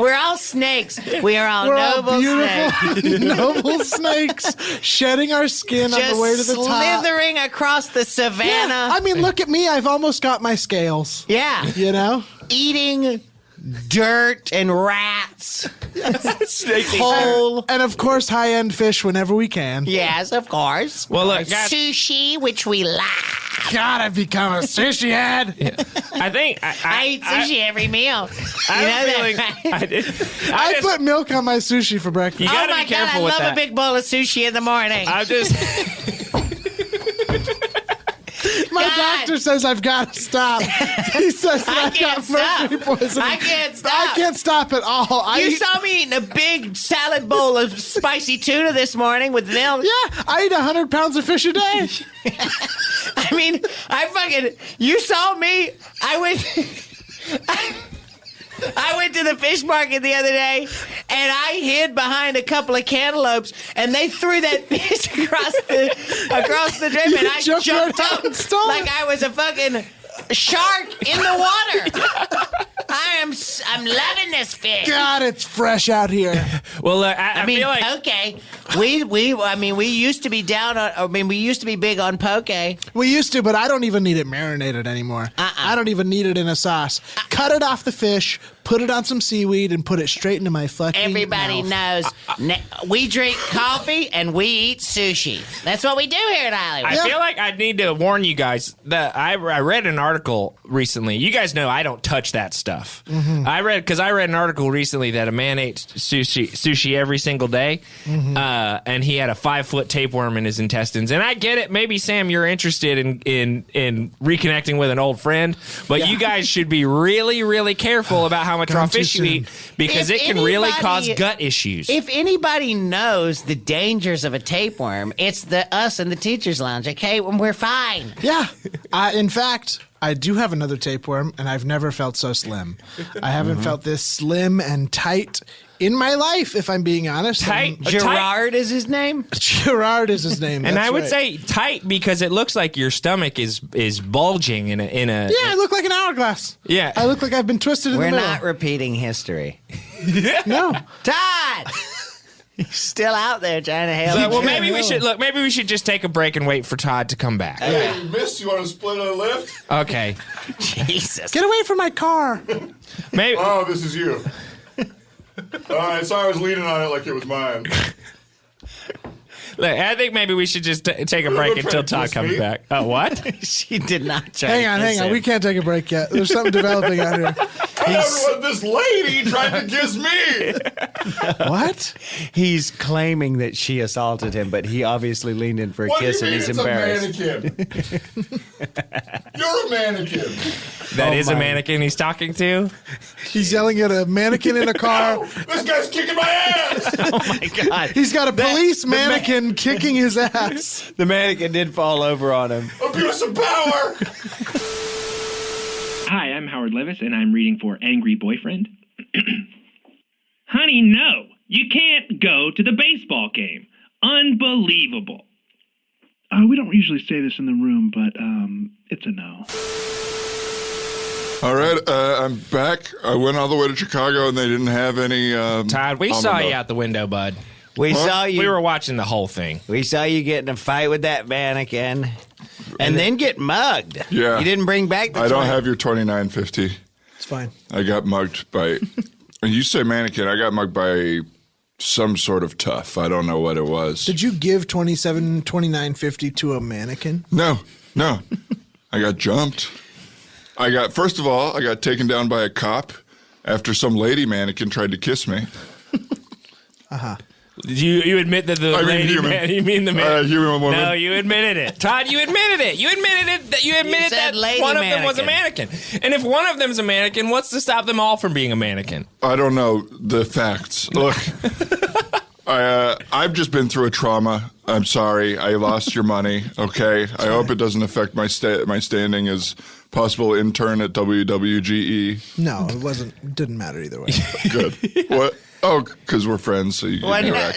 S3: We're all snakes. We are all
S5: We're all
S3: noble snakes.
S5: beautiful, noble snakes shedding our skin on
S3: Just
S5: the way to the top.
S3: slithering across the
S5: Yeah,
S3: savannah.
S5: I mean, look at me. I've almost got my scales.
S3: Yeah.
S5: You know?
S3: Eating dirt and rats.
S2: Snakes eat
S3: Whole.
S5: And of course, high-end fish whenever we can.
S3: Yes, of course.
S2: Well, look, guys,
S3: Sushi, which we like.
S5: God, I've become a sushi head.
S2: I think
S3: I eat sushi every meal.
S2: I
S3: You
S2: have
S3: know
S2: a feeling
S3: that, right?
S2: I did.
S5: I
S2: just,
S5: put milk on my sushi for breakfast.
S2: You
S3: Oh
S2: gotta
S3: my
S2: be
S3: God, I
S2: careful with
S3: love
S2: that.
S3: a big bowl of sushi in the morning.
S2: I'm just.
S5: My
S3: God.
S5: doctor says I've got to stop. He says that
S3: I
S5: I've
S3: can't
S5: got
S3: stop.
S5: mercury poisoning.
S3: I can't stop.
S5: I can't stop at all.
S3: You saw me eating a big salad bowl of spicy tuna this morning with milk.
S5: Yeah, I eat 100 pounds of fish a day.
S3: I mean, you saw me. I went to the fish market the other day, and I hid behind a couple of cantaloupes, and they threw that fish across the drip, and I
S5: jumped
S3: jumped
S5: right
S3: up
S5: out and stole
S3: like
S5: it.
S3: I was a fucking shark in the water. I'm loving this fish.
S5: God, it's fresh out here.
S2: Well, look, I
S3: I mean,
S2: feel like
S3: poke. We used to be down on. I mean, we used to be big on poke.
S5: We used to, but I don't even need it marinated anymore. I don't even need it in a sauce. Cut it off the fish, put it on some seaweed, and put it straight into my fucking
S3: Everybody
S5: mouth.
S3: knows. We drink coffee and we eat sushi. That's what we do here in Hollywood.
S2: I feel like I need to warn you guys that I read an article recently. You guys know I don't touch that stuff.
S5: Mm-hmm.
S2: I read an article recently that a man ate sushi every single day, and he had a 5-foot tapeworm in his intestines. And I get it. Maybe Sam, you're interested in reconnecting with an old friend, but you guys should be really, really careful about how much raw
S5: Gone too
S2: fish you
S5: soon.
S2: eat because
S3: If
S2: it can really
S3: anybody-
S2: cause gut issues.
S3: If anybody knows the dangers of a tapeworm, it's us in the teacher's lounge. Okay, when we're fine.
S5: Yeah. In fact, I do have another tapeworm, and I've never felt so slim. I haven't felt this slim and tight in my life, if I'm being honest.
S2: Tight?
S5: And
S3: Gerard is his name.
S5: Gerard is his name.
S2: and
S5: that's
S2: I would
S5: right.
S2: say tight because it looks like your stomach is bulging in a.
S5: Yeah, I look like an hourglass.
S2: Yeah.
S5: I look like I've been twisted in
S3: We're
S5: the middle.
S3: not repeating history.
S5: No.
S3: Todd, he's still out there trying to hail.
S2: Well,
S3: you.
S2: maybe we should look. Maybe we should just take a break and wait for Todd to come back.
S4: Hey, you missed. You want to split a lift?
S2: Okay.
S3: Jesus.
S5: Get away from my car.
S2: Maybe.
S4: Oh, this is you. All right, so I was leaning on it like it was mine.
S2: Look, I think maybe we should just take a break until Todd comes back. What?
S3: She did not try.
S5: Hang on,
S3: to
S5: hang
S3: kiss
S5: on.
S3: him.
S5: We can't take a break yet. There's something developing out here.
S4: Everyone, this lady tried to kiss me.
S5: What?
S3: He's claiming that she assaulted him, but he obviously leaned in for a
S4: What do you
S3: kiss
S4: mean
S3: and he's
S4: it's
S3: embarrassed.
S4: a mannequin? You're a mannequin.
S2: That is a
S3: my.
S2: mannequin he's talking to.
S5: He's yelling at a mannequin in a car.
S4: Oh, this guy's kicking my ass.
S3: Oh my God.
S5: He's got a police mannequin kicking his ass.
S3: The mannequin did fall over on him.
S4: Abuse of power.
S6: Hi, I'm Howard Levis, and I'm reading for Angry Boyfriend. Honey, no, you can't go to the baseball game. Unbelievable.
S7: We don't usually say this in the room, but it's a no.
S4: All right, I'm back. I went all the way to Chicago, and they didn't have any.
S2: Todd, we saw you out the window, bud.
S3: We saw you.
S2: We were watching the whole thing.
S3: We saw you get in a fight with that mannequin, and then get mugged.
S4: Yeah.
S3: You didn't bring back the.
S4: I don't
S3: toy.
S4: have your $29.50.
S5: It's fine.
S4: I got mugged by. And you say mannequin. I got mugged by some sort of tough. I don't know what it was.
S5: Did you give $29.50 to a mannequin?
S4: No. I got jumped. First of all, I got taken down by a cop after some lady mannequin tried to kiss me.
S2: You admit that the
S4: I mean
S2: lady
S4: human.
S2: man? You mean the man?
S4: Human woman.
S2: No, you admitted it, Todd. You admitted it. You admitted
S3: said
S2: that
S3: lady
S2: one of them was a
S3: mannequin.
S2: mannequin. And if one of them's a mannequin, what's to stop them all from being a mannequin?
S4: I don't know the facts. Look, I've just been through a trauma. I'm sorry. I lost your money. Okay. I hope it doesn't affect my standing as possible intern at WWGE.
S5: No, it wasn't. It didn't matter either way.
S4: Good. What? Oh, because we're friends. So you
S3: Well,
S4: interact.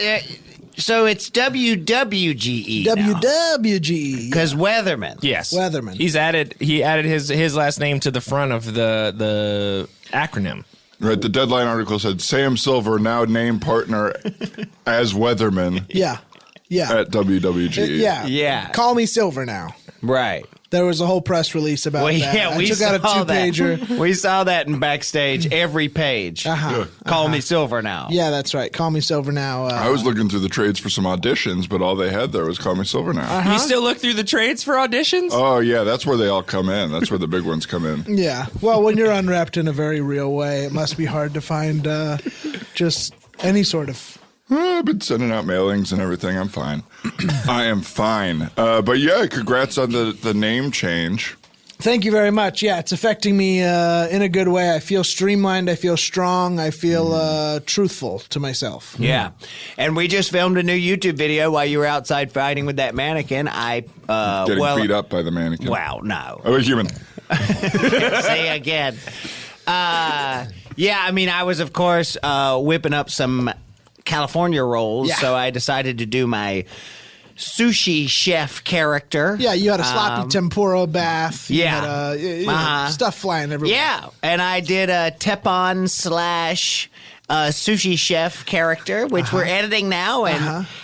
S3: so it's WWGE.
S5: WWGE.
S3: Because Weatherman.
S2: Yes,
S5: Weatherman.
S2: He added his last name to the front of the acronym.
S4: Right, the Deadline article said Sam Silver now named partner as weatherman
S5: Yeah.
S4: at WWG.
S3: Yeah.
S5: Call me Silver now.
S3: Right.
S5: There was a whole press release about that.
S3: Yeah,
S5: I took out a
S3: saw that.
S5: 2-pager.
S3: We saw that in Backstage, every page. Call me Silver now.
S5: Yeah, that's right. Call me Silver now.
S4: I was looking through the trades for some auditions, but all they had there was Call Me Silver now.
S2: You still look through the trades for auditions?
S4: Oh, yeah, that's where they all come in. That's where the big ones come in.
S5: Yeah. Well, when you're unwrapped in a very real way, it must be hard to find just any sort of.
S4: I've been sending out mailings and everything. I'm fine. I am fine. But yeah, congrats on the name change.
S5: Thank you very much. Yeah, it's affecting me in a good way. I feel streamlined. I feel strong. I feel truthful to myself.
S3: Yeah. And we just filmed a new YouTube video while you were outside fighting with that mannequin.
S4: Getting beat up by the mannequin.
S3: Wow, no.
S4: Oh, a human.
S3: Say again. Yeah, I mean, I was, of course, whipping up some California rolls, so I decided to do my sushi chef character.
S5: Yeah, you had a sloppy tempura bath. You
S3: yeah.
S5: had stuff flying everywhere.
S3: Yeah, and I did a Teppan / sushi chef character, which we're editing now.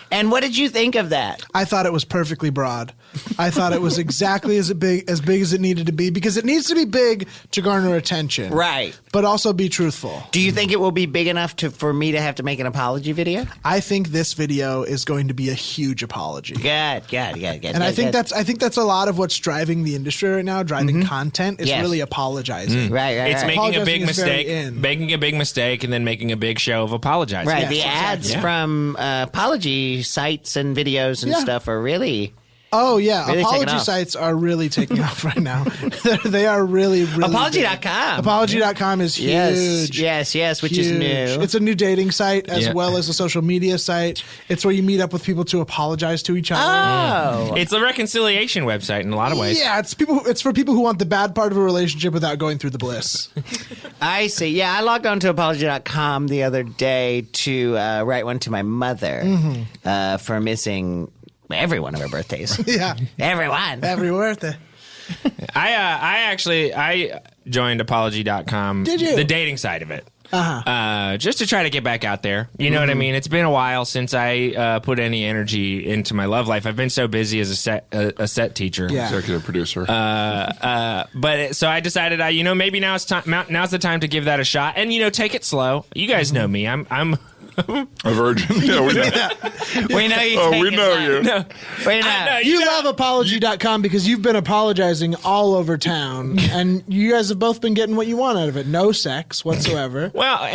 S3: And what did you think of that?
S5: I thought it was perfectly broad. I thought it was exactly as big as it needed to be, because it needs to be big to garner attention.
S3: Right.
S5: But also be truthful.
S3: Do you think it will be big enough for me to have to make an apology video?
S5: I think this video is going to be a huge apology.
S3: Good.
S5: And I think that's a lot of what's driving the industry right now, driving content, is really apologizing.
S3: Right.
S2: It's making a big
S5: Apologizing is very
S2: mistake,
S5: in.
S2: making a big mistake, and then making a big show of apologizing.
S3: Right.
S5: Yes,
S3: The ads
S5: exactly.
S3: from apology sites and videos and stuff are really...
S5: Oh, yeah.
S3: Really taking
S5: Apology
S3: off.
S5: sites are really taking off right now. They are really
S3: Apology.com.
S5: big. Apology.com is huge.
S3: Yes, which is
S5: Huge.
S3: new.
S5: It's a new dating site as
S2: Yeah.
S5: well as a social media site. It's where you meet up with people to apologize to each other.
S3: Oh.
S2: It's a reconciliation website in a lot of ways.
S5: Yeah, it's for people who want the bad part of a relationship without going through the bliss.
S3: I see. Yeah, I logged on to apology.com the other day to write one to my mother for missing every one of her birthdays.
S5: Yeah.
S3: Everyone.
S5: Every birthday.
S2: I joined apology.com.
S5: Did you?
S2: The dating side of it. Just to try to get back out there. You know what I mean? It's been a while since I put any energy into my love life. I've been so busy as a set teacher.
S5: Yeah.
S4: Executive producer.
S2: So I decided, maybe now's the time to give that a shot, and take it slow. You guys know me. I'm
S4: a virgin. Yeah, we know.
S3: We know you.
S4: Oh, we know you.
S3: We know.
S5: You love apology.com because you've been apologizing all over town, and you guys have both been getting what you want out of it. No sex whatsoever.
S2: Well,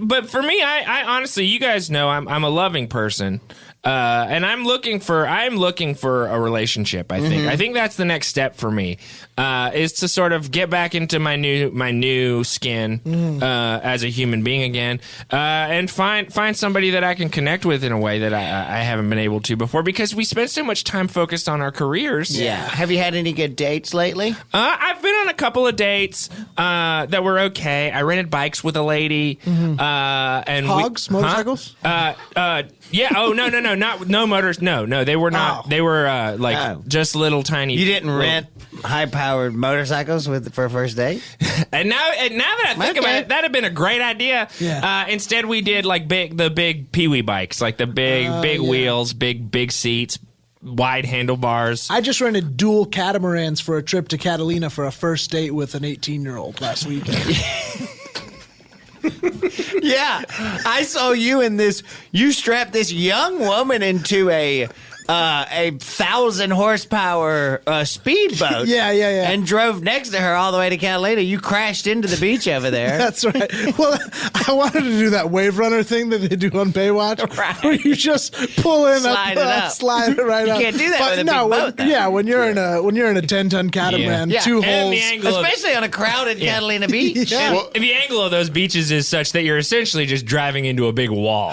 S2: but for me, I honestly, you guys know I'm a loving person, and I'm looking for a relationship. I think that's the next step for me, is to sort of get back into my new skin as a human being again, and find somebody that I can connect with in a way that I haven't been able to before, because we spend so much time focused on our careers.
S3: Yeah. Have you had any good dates lately?
S2: I've been on a couple of dates that were okay. I rented bikes with a lady. And
S5: Hogs? Motorcycles?
S2: Yeah. Oh, no motors. No, they were not.
S5: Oh.
S2: They were just little tiny.
S3: You didn't rent high-powered motorcycles for a first date?
S2: And now that I think about it, that'd have been a great idea.
S5: Yeah.
S2: Instead, we did the big Pee-wee bikes, like the big wheels, big seats, wide handlebars.
S5: I just rented dual catamarans for a trip to Catalina for a first date with an 18-year-old last weekend.
S3: Yeah. I saw you in this. You strapped this young woman into a 1,000 horsepower speedboat.
S5: Yeah.
S3: And drove next to her all the way to Catalina. You crashed into the beach over there.
S5: That's right. Well, I wanted to do that wave runner thing that they do on Baywatch,
S3: Right.
S5: where you just pull in,
S3: Slide it up.
S5: slide it right
S3: You
S5: up.
S3: can't do that
S5: But
S3: with a
S5: no,
S3: big boat, though.
S5: when you're in a 10-ton catamaran,
S3: Yeah.
S5: two
S2: And
S5: holes.
S2: the angle of-
S3: Especially on a crowded Catalina beach.
S5: Yeah.
S4: Well,
S2: the angle of those beaches is such that you're essentially just driving into a big wall.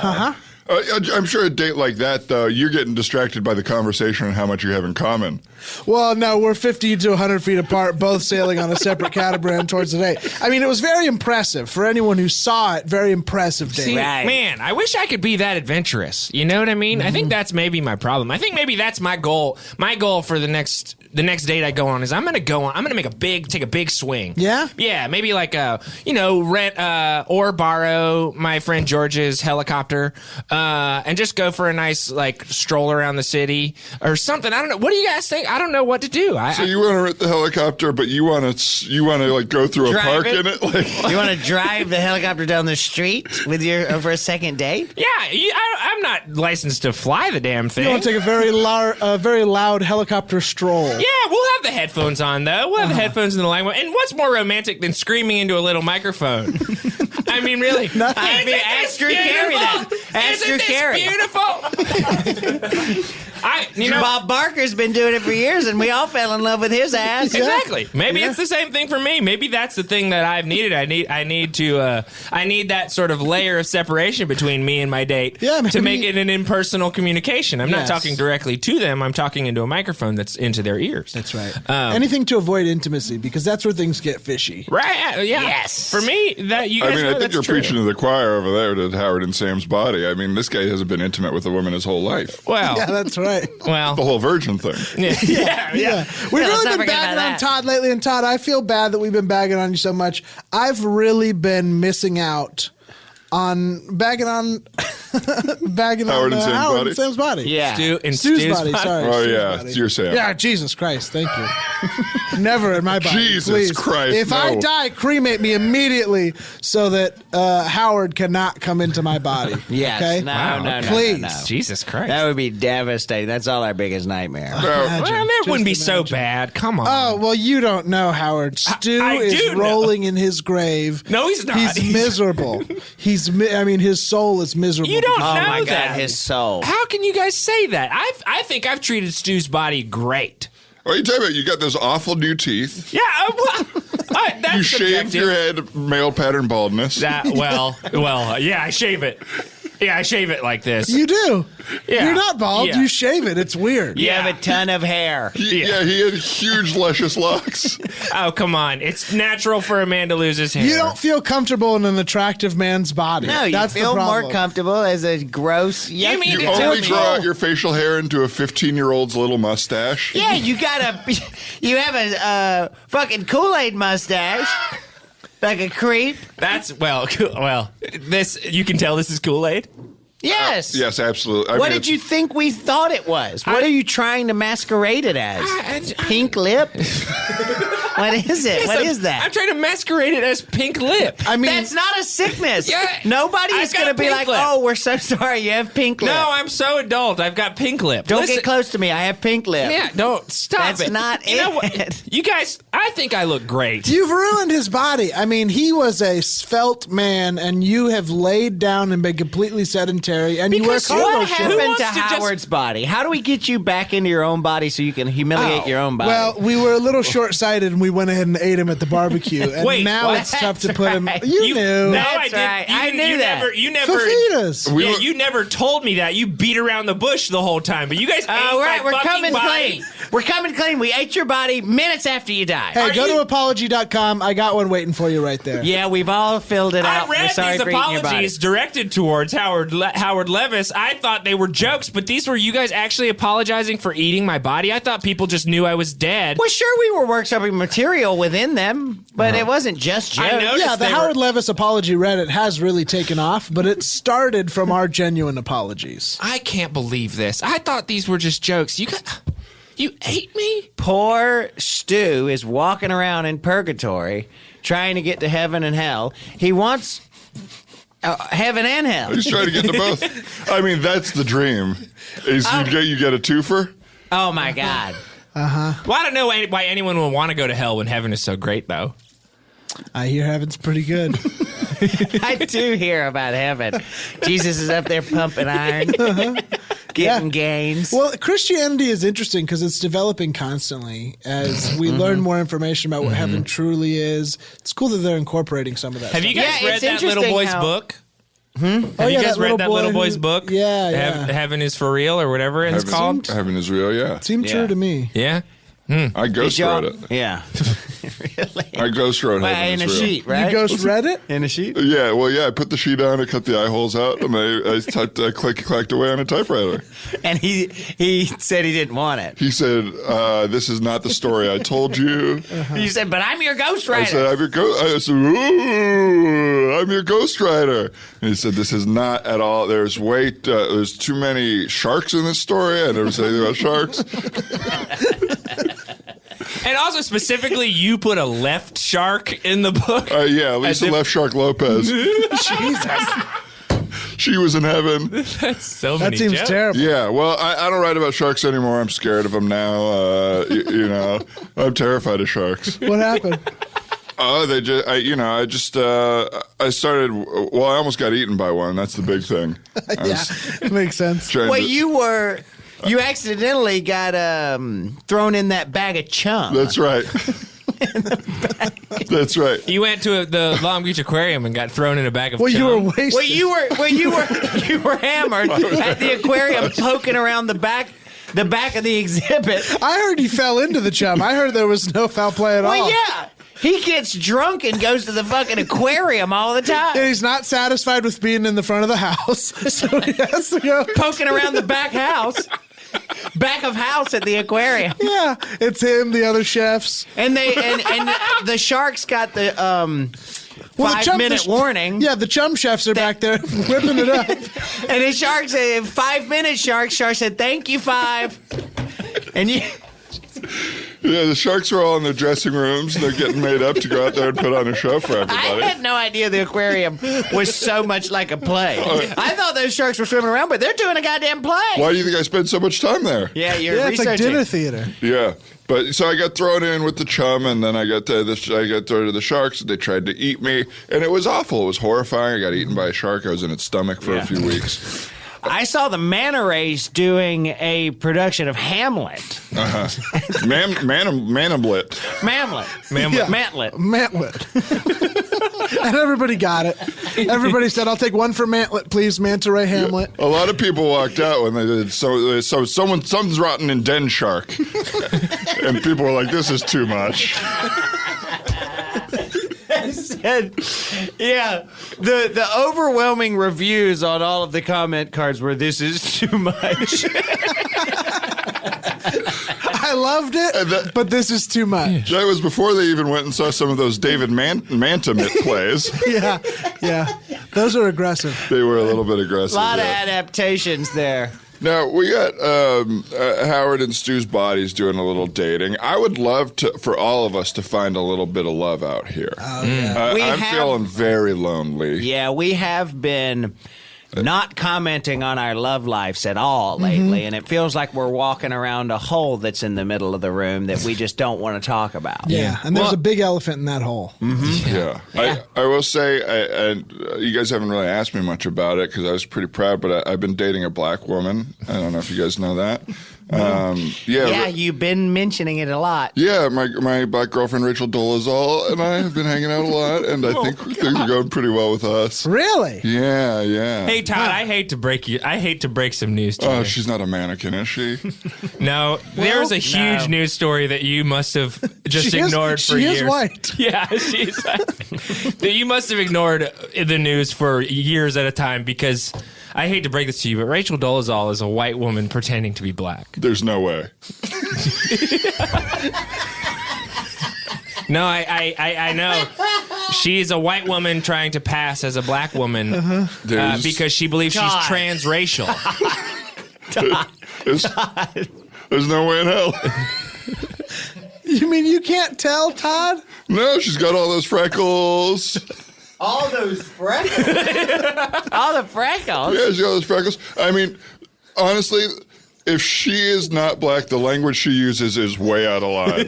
S4: I'm sure a date like that, though, you're getting distracted by the conversation and how much you have in common.
S5: Well, no, we're 50 to 100 feet apart, both sailing on a separate catamaran towards the date. I mean, it was very impressive. For anyone who saw it, very impressive date.
S2: See, man, I wish I could be that adventurous. You know what I mean? I think that's maybe my problem. I think maybe that's my goal. My goal for the next date I go on is I'm gonna take a big swing.
S5: Yeah?
S2: Yeah, maybe like rent or borrow my friend George's helicopter and just go for a nice like stroll around the city or something. I don't know. What do you guys think? I don't know what to do.
S4: So you want to rent the helicopter, but you want to like go through a
S3: Drive
S4: park
S3: it?
S4: in it? Like,
S3: You want to drive the helicopter down the street with for a second date?
S2: Yeah, I'm not licensed to fly the damn thing.
S5: You want to take a very loud helicopter stroll.
S2: Yeah, we'll have the headphones on, though. We'll have the headphones in the line. And what's more romantic than screaming into a little microphone? I mean, really.
S3: I mean, ask Drew Carey that. Ask Drew Carey.
S2: Beautiful.
S3: Bob Barker's been doing it for years, and we all fell in love with his ass.
S2: Exactly. Maybe it's the same thing for me. Maybe that's the thing that I've needed. I need that sort of layer of separation between me and my date to make it an impersonal communication. I'm not talking directly to them. I'm talking into a microphone that's into their ears.
S5: That's right. Anything to avoid intimacy, because that's where things get fishy.
S2: Right. Yeah. Yes. For me, that you guys know
S4: I think
S2: that's
S4: you're
S2: true.
S4: preaching to the choir over there to Howard and Sam's body. I mean, this guy hasn't been intimate with a woman his whole life.
S2: Well,
S5: Yeah, that's right.
S2: well,
S4: The whole virgin thing.
S2: yeah.
S5: We've
S3: let's
S5: really
S3: not
S5: been
S3: forget
S5: bagging
S3: about
S5: on
S3: that.
S5: Todd lately, and Todd, I feel bad that we've been bagging on you so much. I've really been missing out on bagging on
S4: Howard and Sam's
S5: Howard
S4: body?
S5: and Sam's body.
S3: Yeah.
S5: Stu's body. Sorry.
S4: Oh,
S5: Stu's
S4: yeah.
S5: body.
S4: You're Sam.
S5: Yeah, Jesus Christ. Thank you. Never in my body.
S4: Jesus
S5: please.
S4: Christ,
S5: If I
S4: no.
S5: die, cremate me immediately so that Howard cannot come into my body.
S3: Yes.
S5: Okay?
S3: No,
S5: Please.
S3: no.
S2: Jesus Christ.
S3: That would be devastating. That's all our biggest nightmare.
S2: well, that wouldn't be
S5: Just
S2: so
S5: imagine.
S2: bad. Come on.
S5: Oh, well, you don't know, Howard. Stu
S2: I
S5: is
S2: do know.
S5: rolling in his grave.
S2: No, he's not.
S5: He's miserable. His soul is miserable.
S2: You don't
S3: Oh
S2: know
S3: my
S2: that.
S3: God, his soul.
S2: How can you guys say that? I think I've treated Stu's body great.
S4: What are you talking about? You got those awful new teeth.
S2: Yeah, that's
S4: You shaved
S2: subjective.
S4: your head, male pattern baldness.
S2: Yeah, I shave it. Yeah, I shave it like this.
S5: You do.
S2: Yeah.
S5: You're not bald.
S2: Yeah.
S5: You shave it. It's weird.
S3: You
S2: Yeah.
S3: have a ton of hair.
S4: He had huge, luscious locks.
S2: Oh, come on. It's natural for a man to lose his hair.
S5: You don't feel comfortable in an attractive man's body.
S3: No, you
S5: That's
S3: feel
S5: the
S3: more
S5: problem.
S3: comfortable as a gross yucky.
S2: mean
S4: You
S2: to
S4: only
S2: tell me-
S4: grow out your facial hair into a 15-year-old's little mustache.
S3: Yeah, you you have a fucking Kool-Aid mustache. Like a creep.
S2: That's, this, you can tell this is Kool-Aid.
S3: Yes.
S4: Yes, absolutely.
S3: What did you think we thought it was? What are you trying to masquerade it as? Pink lip? What is it? What is that?
S2: I'm trying to masquerade it as pink lip.
S5: I mean,
S3: That's not a sickness.
S2: Yeah.
S3: Nobody's
S2: I've got
S3: going to be
S2: pink
S3: like,
S2: lip.
S3: oh, we're so sorry you have pink lip.
S2: No, I'm so adult. I've got pink lip.
S3: Don't
S2: Listen-
S3: get close to me. I have pink lip.
S2: Yeah, don't stop
S3: That's
S2: it.
S3: not
S2: you know
S3: it.
S2: what? You guys, I think I look great.
S5: you've ruined his body. I mean, he was a svelte man, and you have laid down and been completely sedentary, and you wear
S2: Because
S5: cargo
S3: What
S5: shorts.
S3: happened
S2: wants
S3: to
S2: to just-
S3: Howard's body? How do we get you back into your own body so you can humiliate your own body?
S5: Well, we were a little short-sighted, and we went ahead and ate him at the barbecue. And
S2: Wait,
S5: now
S2: what?
S5: it's tough to
S3: That's
S5: put him.
S3: right.
S5: You knew.
S2: No,
S3: That's
S2: I did.
S3: right. I knew
S2: you
S3: that.
S2: You never.
S5: Fajitas.
S4: We
S2: Yeah,
S4: were-
S2: you never told me that. You beat around the bush the whole time. But you guys ate my
S3: we're
S2: fucking
S3: coming
S2: body.
S3: clean. We're coming clean. We ate your body minutes after you died.
S5: Hey, go
S2: you-
S5: to apology.com. I got one waiting for you right there.
S3: Yeah, we've all filled it out.
S2: I
S3: We're
S2: read
S3: sorry
S2: these
S3: for eating your body.
S2: apologies directed towards Howard Levis. I thought they were jokes, but these were you guys actually apologizing for eating my body. I thought people just knew I was dead.
S3: Well, sure, we were workshopping material within them, but it wasn't just jokes.
S2: I noticed
S5: Yeah, the
S2: they
S5: Howard
S2: were-
S5: Levis apology Reddit has really taken off, but it started from our genuine apologies.
S2: I can't believe this. I thought these were just jokes. You ate me?
S3: Poor Stu is walking around in purgatory trying to get to heaven and hell. He wants heaven and hell.
S4: He's trying to get to both. I mean, that's the dream. Is you get a twofer?
S3: Oh, my God.
S2: Well, I don't know why anyone would want to go to hell when heaven is so great, though.
S5: I hear heaven's pretty good.
S3: I do hear about heaven. Jesus is up there pumping iron, getting gains.
S5: Well, Christianity is interesting because it's developing constantly as we learn more information about what heaven truly is. It's cool that they're incorporating some of that
S2: Have
S5: stuff.
S2: you guys
S3: Yeah,
S2: read
S3: it's
S2: that little
S3: interesting
S2: boy's
S3: how-
S2: book? Have
S5: Oh,
S2: you
S5: yeah,
S2: guys
S5: that
S2: read that little
S5: boy
S2: boy's
S5: who-
S2: book?
S5: Yeah, yeah.
S2: Heaven is for real, or whatever it's called.
S4: Heaven is real, yeah.
S5: Seemed true to me.
S2: Yeah.
S4: I ghost wrote it.
S3: Yeah. Really?
S4: I ghost wrote
S3: Well,
S4: Heaven
S3: in a
S4: is real.
S3: sheet, right?
S5: You ghost read it?
S3: in a sheet?
S4: Yeah, well, yeah, I put the sheet on, I cut the eye holes out, and I clacked away on a typewriter.
S3: And he said he didn't want it.
S4: He said, this is not the story I told you.
S3: You said, but I'm your ghostwriter.
S4: I said, I said, ooh, I'm your ghostwriter. And he said, this is not at all, there's too many sharks in this story. I never said anything about sharks.
S2: And also specifically, you put a left shark in the book.
S4: Yeah, Lisa Left Shark Lopez.
S5: Jesus.
S4: She was in heaven.
S2: That's so
S5: That
S2: many
S5: seems
S2: jokes.
S5: terrible.
S4: Yeah, well, I don't write about sharks anymore. I'm scared of them now. You know, I'm terrified of sharks.
S5: What happened?
S4: Oh, I started. Well, I almost got eaten by one. That's the big thing.
S5: Yeah, makes sense.
S3: Well, you accidentally got thrown in that bag of chum.
S4: That's right. That's right.
S2: You went to the Long Beach Aquarium and got thrown in a bag of
S5: Well,
S2: chum.
S5: you were wasted.
S3: You were hammered at the aquarium, poking around the back of the exhibit.
S5: I heard he fell into the chum. I heard there was no foul play at all.
S3: Well, yeah. He gets drunk and goes to the fucking aquarium all the time.
S5: And he's not satisfied with being in the front of the house, so he has to go.
S3: Poking around the back of house at the aquarium.
S5: Yeah, it's him, the other chefs.
S3: And the sharks got the 5-minute warning.
S5: Yeah, the chum chefs are back there whipping it up.
S3: And the shark said 5-minute shark said thank you 5. And you
S4: Yeah, the sharks are all in their dressing rooms. They're getting made up to go out there and put on a show for
S3: I
S4: everybody.
S3: had no idea the aquarium was so much like a play. I thought those sharks were swimming around, but they're doing a goddamn play.
S4: Why do you think I spend so much time there?
S3: Yeah, you're
S5: Yeah, it's like
S3: researching.
S5: dinner theater.
S4: Yeah. But so I got thrown in with the chum, and then I got thrown to the sharks. They tried to eat me, and it was awful. It was horrifying. I got eaten by a shark. I was in its stomach for a few weeks.
S3: I saw the Manta Rays doing a production of Hamlet.
S4: Manablit.
S3: Mamlet.
S5: Yeah.
S3: Mantlet.
S5: Mantlet. And everybody got it. Everybody said, I'll take one for Mantlet, please, Manta Ray Hamlet.
S4: A lot of people walked out when they did. So something's rotten in Den Shark, and people were like, "This is too much."
S3: Said, yeah, the overwhelming reviews on all of the comment cards were, "This is too much."
S5: I loved it, but this is too much.
S4: That was before they even went and saw some of those David Mantamit plays.
S5: Yeah. Those are aggressive.
S4: They were a little bit aggressive.
S3: A lot of
S4: yeah.
S3: adaptations there.
S4: Now, we got Howard and Stu's bodies doing a little dating. I would love for all of us to find a little bit of love out here.
S5: Oh, yeah.
S4: I'm feeling very lonely.
S3: Yeah, we have been not commenting on our love lives at all lately, and it feels like we're walking around a hole that's in the middle of the room that we just don't want to talk about.
S5: Yeah, and there's a big elephant in that hole.
S4: Yeah. I will say, and you guys haven't really asked me much about it because I was pretty proud, but I've been dating a black woman. I don't know if you guys know that.
S3: Yeah, you've been mentioning it a lot.
S4: Yeah, my black girlfriend Rachel Dolezal and I have been hanging out a lot, and I think things are going pretty well with us.
S5: Really?
S4: Yeah.
S2: Hey Todd, I hate to break some news to
S4: Oh,
S2: you.
S4: she's not a mannequin, is she?
S2: No, there's a huge news story that you must have just ignored for years.
S5: She is white.
S2: Yeah, she's that you must have ignored the news for years at a time because I hate to break this to you, but Rachel Dolezal is a white woman pretending to be black.
S4: There's no way.
S2: No, I know. She's a white woman trying to pass as a black woman because she believes she's
S3: God.
S2: transracial.
S4: There's no way in hell.
S5: You mean you can't tell, Todd?
S4: No, she's got all those freckles.
S3: All those freckles. All the freckles.
S4: Yeah, she's got all those freckles. I mean, honestly, if she is not black, the language she uses is way out of line.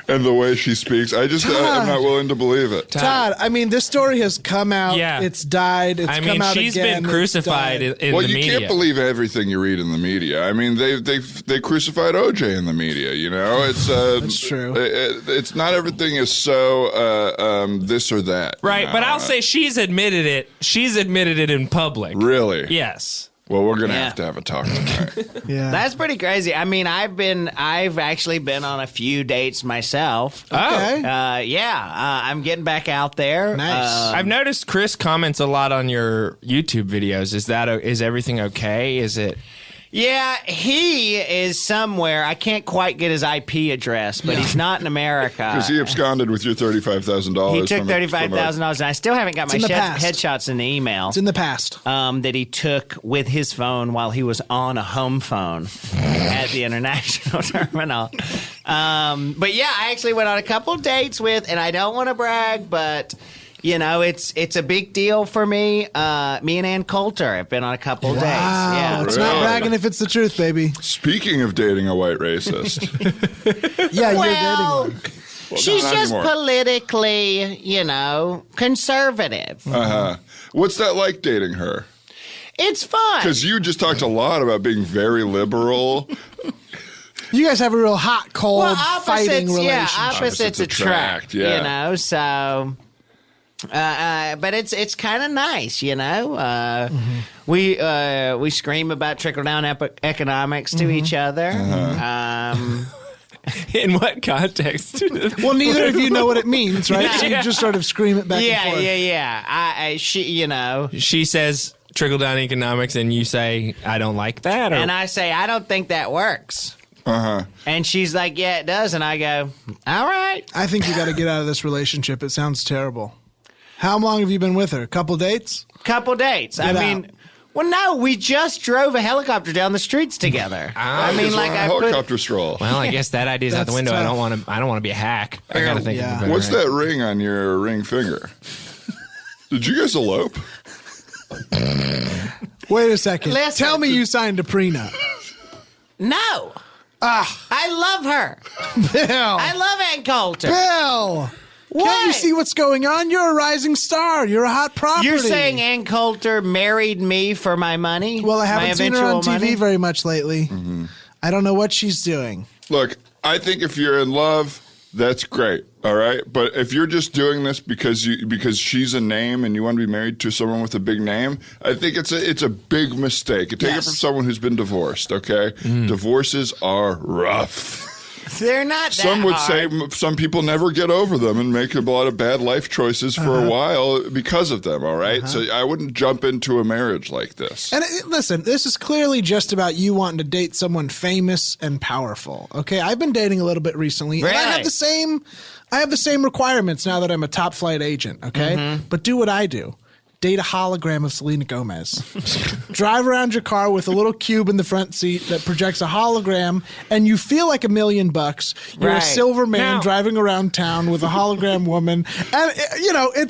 S4: And the way she speaks, I'm not willing to believe it.
S5: Todd, I mean, this story has come out.
S2: Yeah.
S5: It's died. It's come out
S2: she's
S5: again.
S2: been crucified in the media.
S4: Well, you can't believe everything you read in the media. I mean, they crucified OJ in the media. You know, it's
S5: That's true.
S4: It's not everything is so this or that.
S2: Right,
S4: know?
S2: but I'll say she's admitted it. She's admitted it in public.
S4: Really?
S2: Yes.
S4: Well, we're gonna
S3: Yeah.
S4: have a talk tonight.
S5: Yeah.
S3: That's pretty crazy. I mean, I've actually been on a few dates myself.
S5: Okay.
S3: I'm getting back out there.
S5: Nice.
S2: I've noticed Chris comments a lot on your YouTube videos. Is everything okay? Is it?
S3: Yeah, he is somewhere. I can't quite get his IP address, but he's not in America.
S4: Because he absconded with your $35,000.
S3: He took $35,000, and I still haven't got my
S5: in the past.
S3: headshots in the email.
S5: It's in the past.
S3: That he took with his phone while he was on a home phone at the international terminal. But yeah, I actually went on a couple dates with, and I don't want to brag, but you know, it's a big deal for me. Me and Ann Coulter have been on a couple dates. Yeah,
S5: It's not
S4: Really?
S5: bragging if it's the truth, baby.
S4: Speaking of dating a white racist,
S5: Yeah, you're
S3: well,
S5: dating one.
S4: well,
S3: she's
S4: not
S3: just
S4: anymore.
S3: politically, conservative.
S4: What's that like dating her?
S3: It's fun.
S4: Because you just talked a lot about being very liberal.
S5: You guys have a real hot, cold, fighting relationship.
S3: Opposites attract.
S4: Yeah.
S3: So. But it's kind of nice, We scream about trickle down economics to each other.
S2: In what context?
S5: Well, neither of you know what it means, right? So you
S2: Yeah.
S5: just sort of scream it back and forth.
S3: Yeah.
S2: She says trickle down economics, and you say I don't like that. Or?
S3: And I say I don't think that works. And she's like, yeah, it does. And I go, all right.
S5: I think you got to get out of this relationship. It sounds terrible. How long have you been with her? Couple dates?
S3: Couple dates.
S5: Get
S3: I mean,
S5: out.
S3: well, no, we just drove a helicopter down the streets together. I mean,
S4: Just
S3: like
S4: on a
S3: I
S4: helicopter stroll.
S2: Well, I guess that idea's out the
S5: That's
S2: window. I
S5: tough.
S2: don't want to be a hack. I gotta think.
S5: Yeah.
S2: Of a better
S4: What's
S2: way.
S4: that ring on your ring finger? Did you guys elope?
S5: Wait a second.
S3: Listen.
S5: Tell me you signed a prenup.
S3: No. I love her.
S5: Bill.
S3: I love Ann Coulter.
S5: Bill. Can't you see what's going on? You're a rising star. You're a hot property.
S3: You're saying Ann Coulter married me for my money?
S5: Well, I haven't
S3: My
S5: seen her on
S3: eventual
S5: TV
S3: money?
S5: very much lately. I don't know what she's doing.
S4: Look, I think if you're in love, that's great. All right, but if you're just doing this because she's a name and you want to be married to someone with a big name, I think it's a big mistake. Take it from someone who's been divorced. Okay, divorces are rough.
S3: They're not that
S4: Some would
S3: hard.
S4: say some people never get over them and make a lot of bad life choices for a while because of them, all right? So I wouldn't jump into a marriage like this.
S5: And listen, this is clearly just about you wanting to date someone famous and powerful. Okay, I've been dating a little bit recently, and I have
S3: Really?
S5: the same requirements now that I'm a top flight agent. Okay, but do what I do. Date a hologram of Selena Gomez. Drive around your car with a little cube in the front seat that projects a hologram, and you feel like $1 million. You're a
S3: Right.
S5: silver man
S2: Now-
S5: driving around town with a hologram woman, and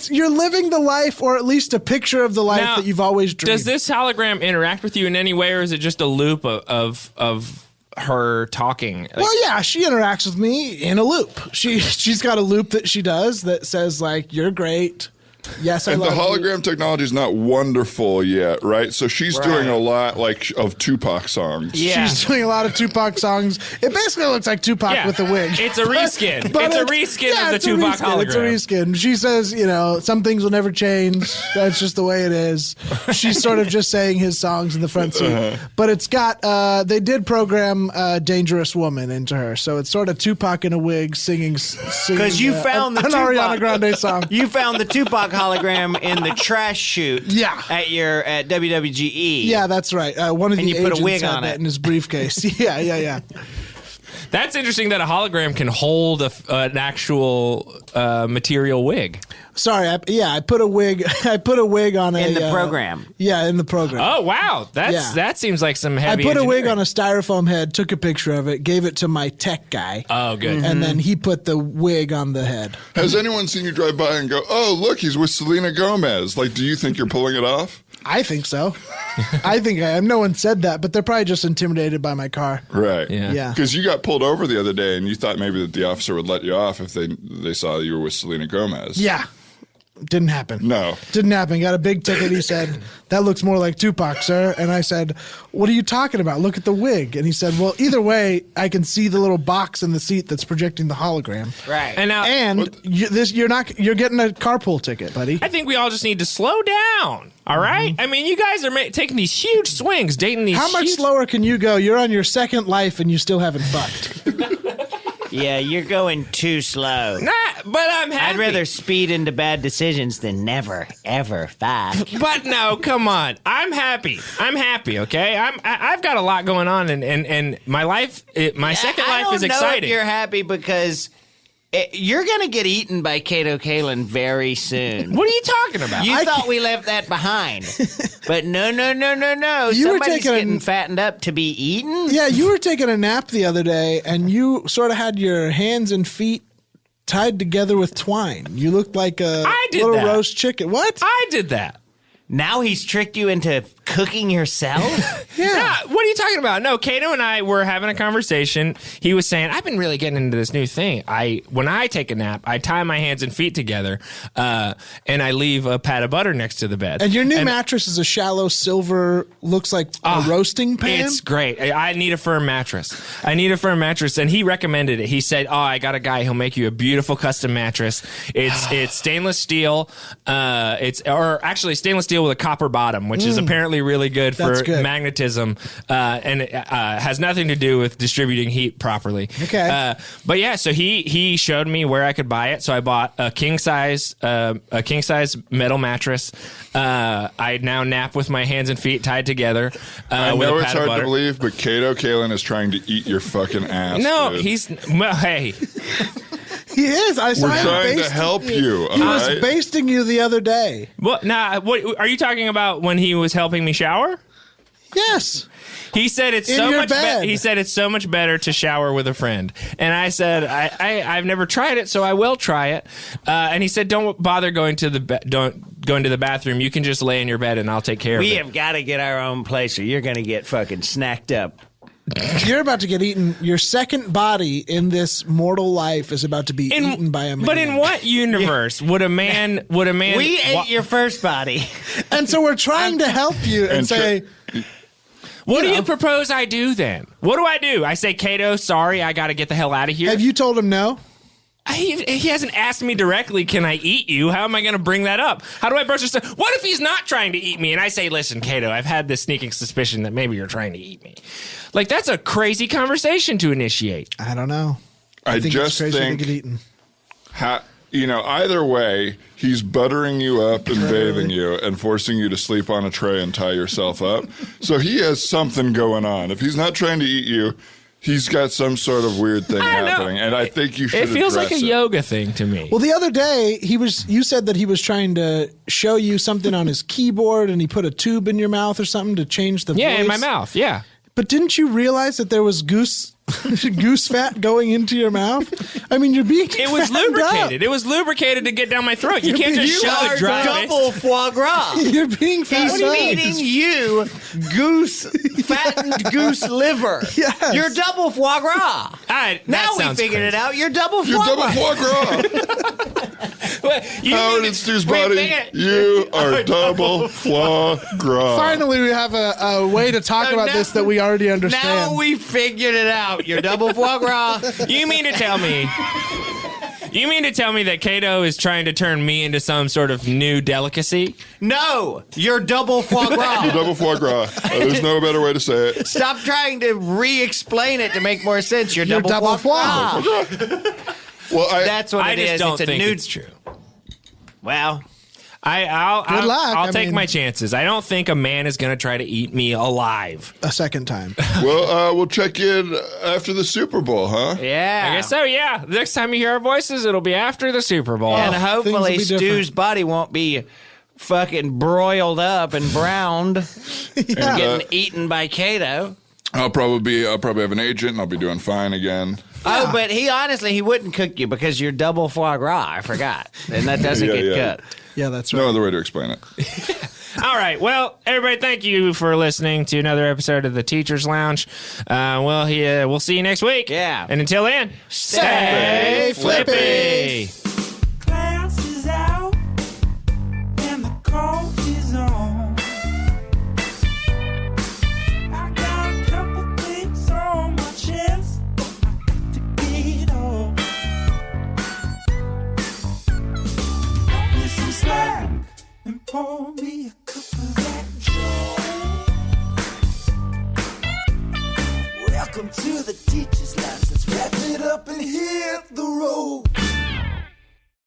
S5: you're living the life, or at least a picture of the life
S2: Now,
S5: that you've always dreamed.
S2: Does this hologram interact with you in any way, or is it just a loop of her talking? Like,
S5: Well, yeah, she interacts with me in a loop. She's got a loop that she does that says like, "You're great." Yes, I
S4: And the
S5: love you.
S4: hologram technology is not wonderful yet, right? So she's doing a lot of Tupac songs.
S3: Yeah.
S5: She's doing a lot of Tupac songs. It basically looks like Tupac
S2: yeah,
S5: with a wig.
S2: It's a reskin.
S5: But
S2: it's a reskin of the
S5: it's a
S2: Tupac
S5: reskin.
S2: hologram.
S5: It's a reskin. She says, some things will never change. That's just the way it is. She's sort of just saying his songs in the front seat. But it's got, they did program Dangerous Woman into her. So it's sort of Tupac in a wig singing.
S3: Because you found the
S5: an
S3: Tupac.
S5: Ariana Grande song.
S3: You found the Tupac hologram in the trash chute.
S5: Yeah.
S3: At WWGE.
S5: Yeah, that's right. One of
S3: And
S5: the
S3: you put a
S5: agents
S3: wig
S5: had
S3: on
S5: that
S3: it.
S5: in his briefcase. Yeah.
S2: That's interesting that a hologram can hold an actual material wig.
S5: Sorry, I put a wig. I put a wig on
S3: In the program.
S5: Yeah, in the program.
S2: Oh wow,
S5: Yeah.
S2: that seems like some
S5: I
S2: heavy.
S5: put a wig
S2: engineering.
S5: on a styrofoam head, took a picture of it, gave it to my tech guy,
S2: Oh, good.
S5: and then he put the wig on the head.
S4: Has anyone seen you drive by and go, "Oh, look, he's with Selena Gomez"? Like, do you think you're pulling it off?
S5: I think so. I think I am. No one said that, but they're probably just intimidated by my car.
S4: Right.
S5: Yeah.
S4: Because you got pulled over the other day, and you thought maybe that the officer would let you off if they saw you were with Selena Gomez.
S5: Yeah. Didn't happen.
S4: No.
S5: Didn't happen. Got a big ticket. He said, "That looks more like Tupac, sir." And I said, "What are you talking about? Look at the wig." And he said, "Well, either way, I can see the little box in the seat that's projecting the hologram."
S3: Right.
S2: And now,
S5: You're getting a carpool ticket, buddy.
S2: I think we all just need to slow down. All right. I mean, you guys are taking these huge swings, dating these.
S5: How much
S2: huge-
S5: slower can you go? You're on your second life and you still haven't fucked.
S3: Yeah, you're going too slow.
S2: Nah, but I'm happy.
S3: I'd rather speed into bad decisions than never, ever fuck.
S2: But no, come on. I'm happy. Okay. I've got a lot going on, and my life, my second life is exciting.
S3: I don't know if you're happy because you're going to get eaten by Kato Kalin very soon.
S2: What are you talking about?
S3: You thought we left that behind. But no.
S5: You were
S3: Somebody's
S5: taking
S3: getting fattened up to be eaten?
S5: Yeah, you were taking a nap the other day and you sort of had your hands and feet tied together with twine. You looked like a little
S2: that.
S5: roast chicken. What?
S2: I did that.
S3: Now he's tricked you into cooking yourself?
S2: Yeah. What are you talking about? No, Kato and I were having a conversation. He was saying, I've been really getting into this new thing. When I take a nap, I tie my hands and feet together, and I leave a pat of butter next to the bed.
S5: And your new mattress is a shallow silver, looks like a roasting pan?
S2: It's great. I need a firm mattress. And he recommended it. He said, I got a guy. He'll make you a beautiful custom mattress. It's stainless steel. It's stainless steel with a copper bottom, which is apparently really good for magnetism, and it has nothing to do with distributing heat properly.
S5: Okay.
S2: But yeah, so he showed me where I could buy it. So I bought a king size metal mattress. I now nap with my hands and feet tied together.
S4: I
S2: with
S4: know
S2: a
S4: it's
S2: pat of
S4: hard
S2: butter.
S4: to believe, but Kato Kalin is trying to eat your fucking ass.
S2: No,
S4: dude.
S2: hey.
S5: He is. I saw
S4: We're
S5: him
S4: trying to
S5: basting
S4: help you.
S5: He
S4: all
S5: was
S4: right?
S5: basting you the other day.
S2: What are you talking about when he was helping me shower?
S5: Yes.
S2: He said it's
S5: In
S2: so
S5: your
S2: much
S5: bed.
S2: he said it's so much better to shower with a friend. And I said I've never tried it, so I will try it. And he said don't bother going to the bathroom. You can just lay in your bed and I'll take care of it.
S3: We have got to get our own place or you're going to get fucking snacked up.
S5: You're about to get eaten. Your second body in this mortal life is about to be eaten by a man.
S2: But in what universe would a man
S3: We ate your first body.
S5: And so we're trying to help you and say,
S2: what do you propose I do then? What do I do? I say, Kato, sorry, I got to get the hell out of here.
S5: have you told him no?
S2: He hasn't asked me directly, can I eat you? How am I going to bring that up? How do I broach this? What if he's not trying to eat me? And I say, listen, Kato, I've had this sneaking suspicion that maybe you're trying to eat me. Like, that's a crazy conversation to initiate.
S5: I don't know.
S4: I
S5: think
S4: just
S5: it's crazy
S4: think
S5: to get eaten.
S4: either way, he's buttering you up and bathing you and forcing you to sleep on a tray and tie yourself up. So he has something going on. If he's not trying to eat you, he's got some sort of weird thing happening, and I think you should.
S2: It feels like a
S4: address it.
S2: yoga thing to me.
S5: Well, the other day you said that he was trying to show you something on his keyboard, and he put a tube in your mouth or something to change the voice.
S2: Yeah, in my mouth. Yeah.
S5: But didn't you realize that there was goose fat going into your mouth? I mean, you're being
S2: It was
S5: fattened
S2: lubricated.
S5: up.
S2: It was lubricated to get down my throat. You can't just shove it dry.
S3: double foie gras.
S5: You're being fattened
S3: He's
S5: up.
S3: feeding you fattened goose liver.
S5: Yes.
S3: You're double foie gras. Now we figured it out. You're double foie
S4: You're
S3: gras.
S4: double foie gras. Howard and Stu's body, you are double foie gras.
S5: Finally, we have a way to talk about this that we already understand.
S3: Now we figured it out. You're double foie gras.
S2: You mean to tell me that Kato is trying to turn me into some sort of new delicacy?
S3: No, you're double foie
S4: You're
S3: gras.
S4: double foie gras. There's no better way to say it.
S3: Stop trying to re-explain it to make more sense. You're double
S5: double
S3: foie
S5: foie.
S3: gras.
S4: Well,
S3: That's what
S2: I
S3: it
S2: just
S3: is.
S2: don't
S3: It's a
S2: think
S3: nude.
S2: it's true.
S3: Well,
S2: I'll
S5: luck.
S2: I'll
S5: I
S2: take
S5: mean-
S2: my chances. I don't think a man is going to try to eat me alive.
S5: A second time.
S4: well, we'll check in after the Super Bowl, huh?
S3: yeah.
S2: I guess so, yeah. The next time you hear our voices, it'll be after the Super Bowl.
S3: And
S5: things will
S3: hopefully
S5: be different.
S3: Stu's body won't be fucking broiled up and browned and getting eaten by Kato.
S4: I'll probably have an agent, and I'll be doing fine again.
S3: Oh, but he wouldn't cook you because you're double foie gras. I forgot. And that doesn't
S4: Yeah,
S3: get
S4: yeah.
S3: cooked.
S5: Yeah, that's
S4: No
S5: right.
S4: other way to explain it.
S2: All right. Well, everybody, thank you for listening to another episode of the Teacher's Lounge. We'll see you next week.
S3: Yeah.
S2: And until then,
S3: Stay
S2: flippy.
S1: Class is out and the coffee's on. I got a couple things on my chest I got to get off. Cut me some slack and pour me a cup of that joy. Welcome to the Teacher's Lounge. Let's wrap it up and hit the road.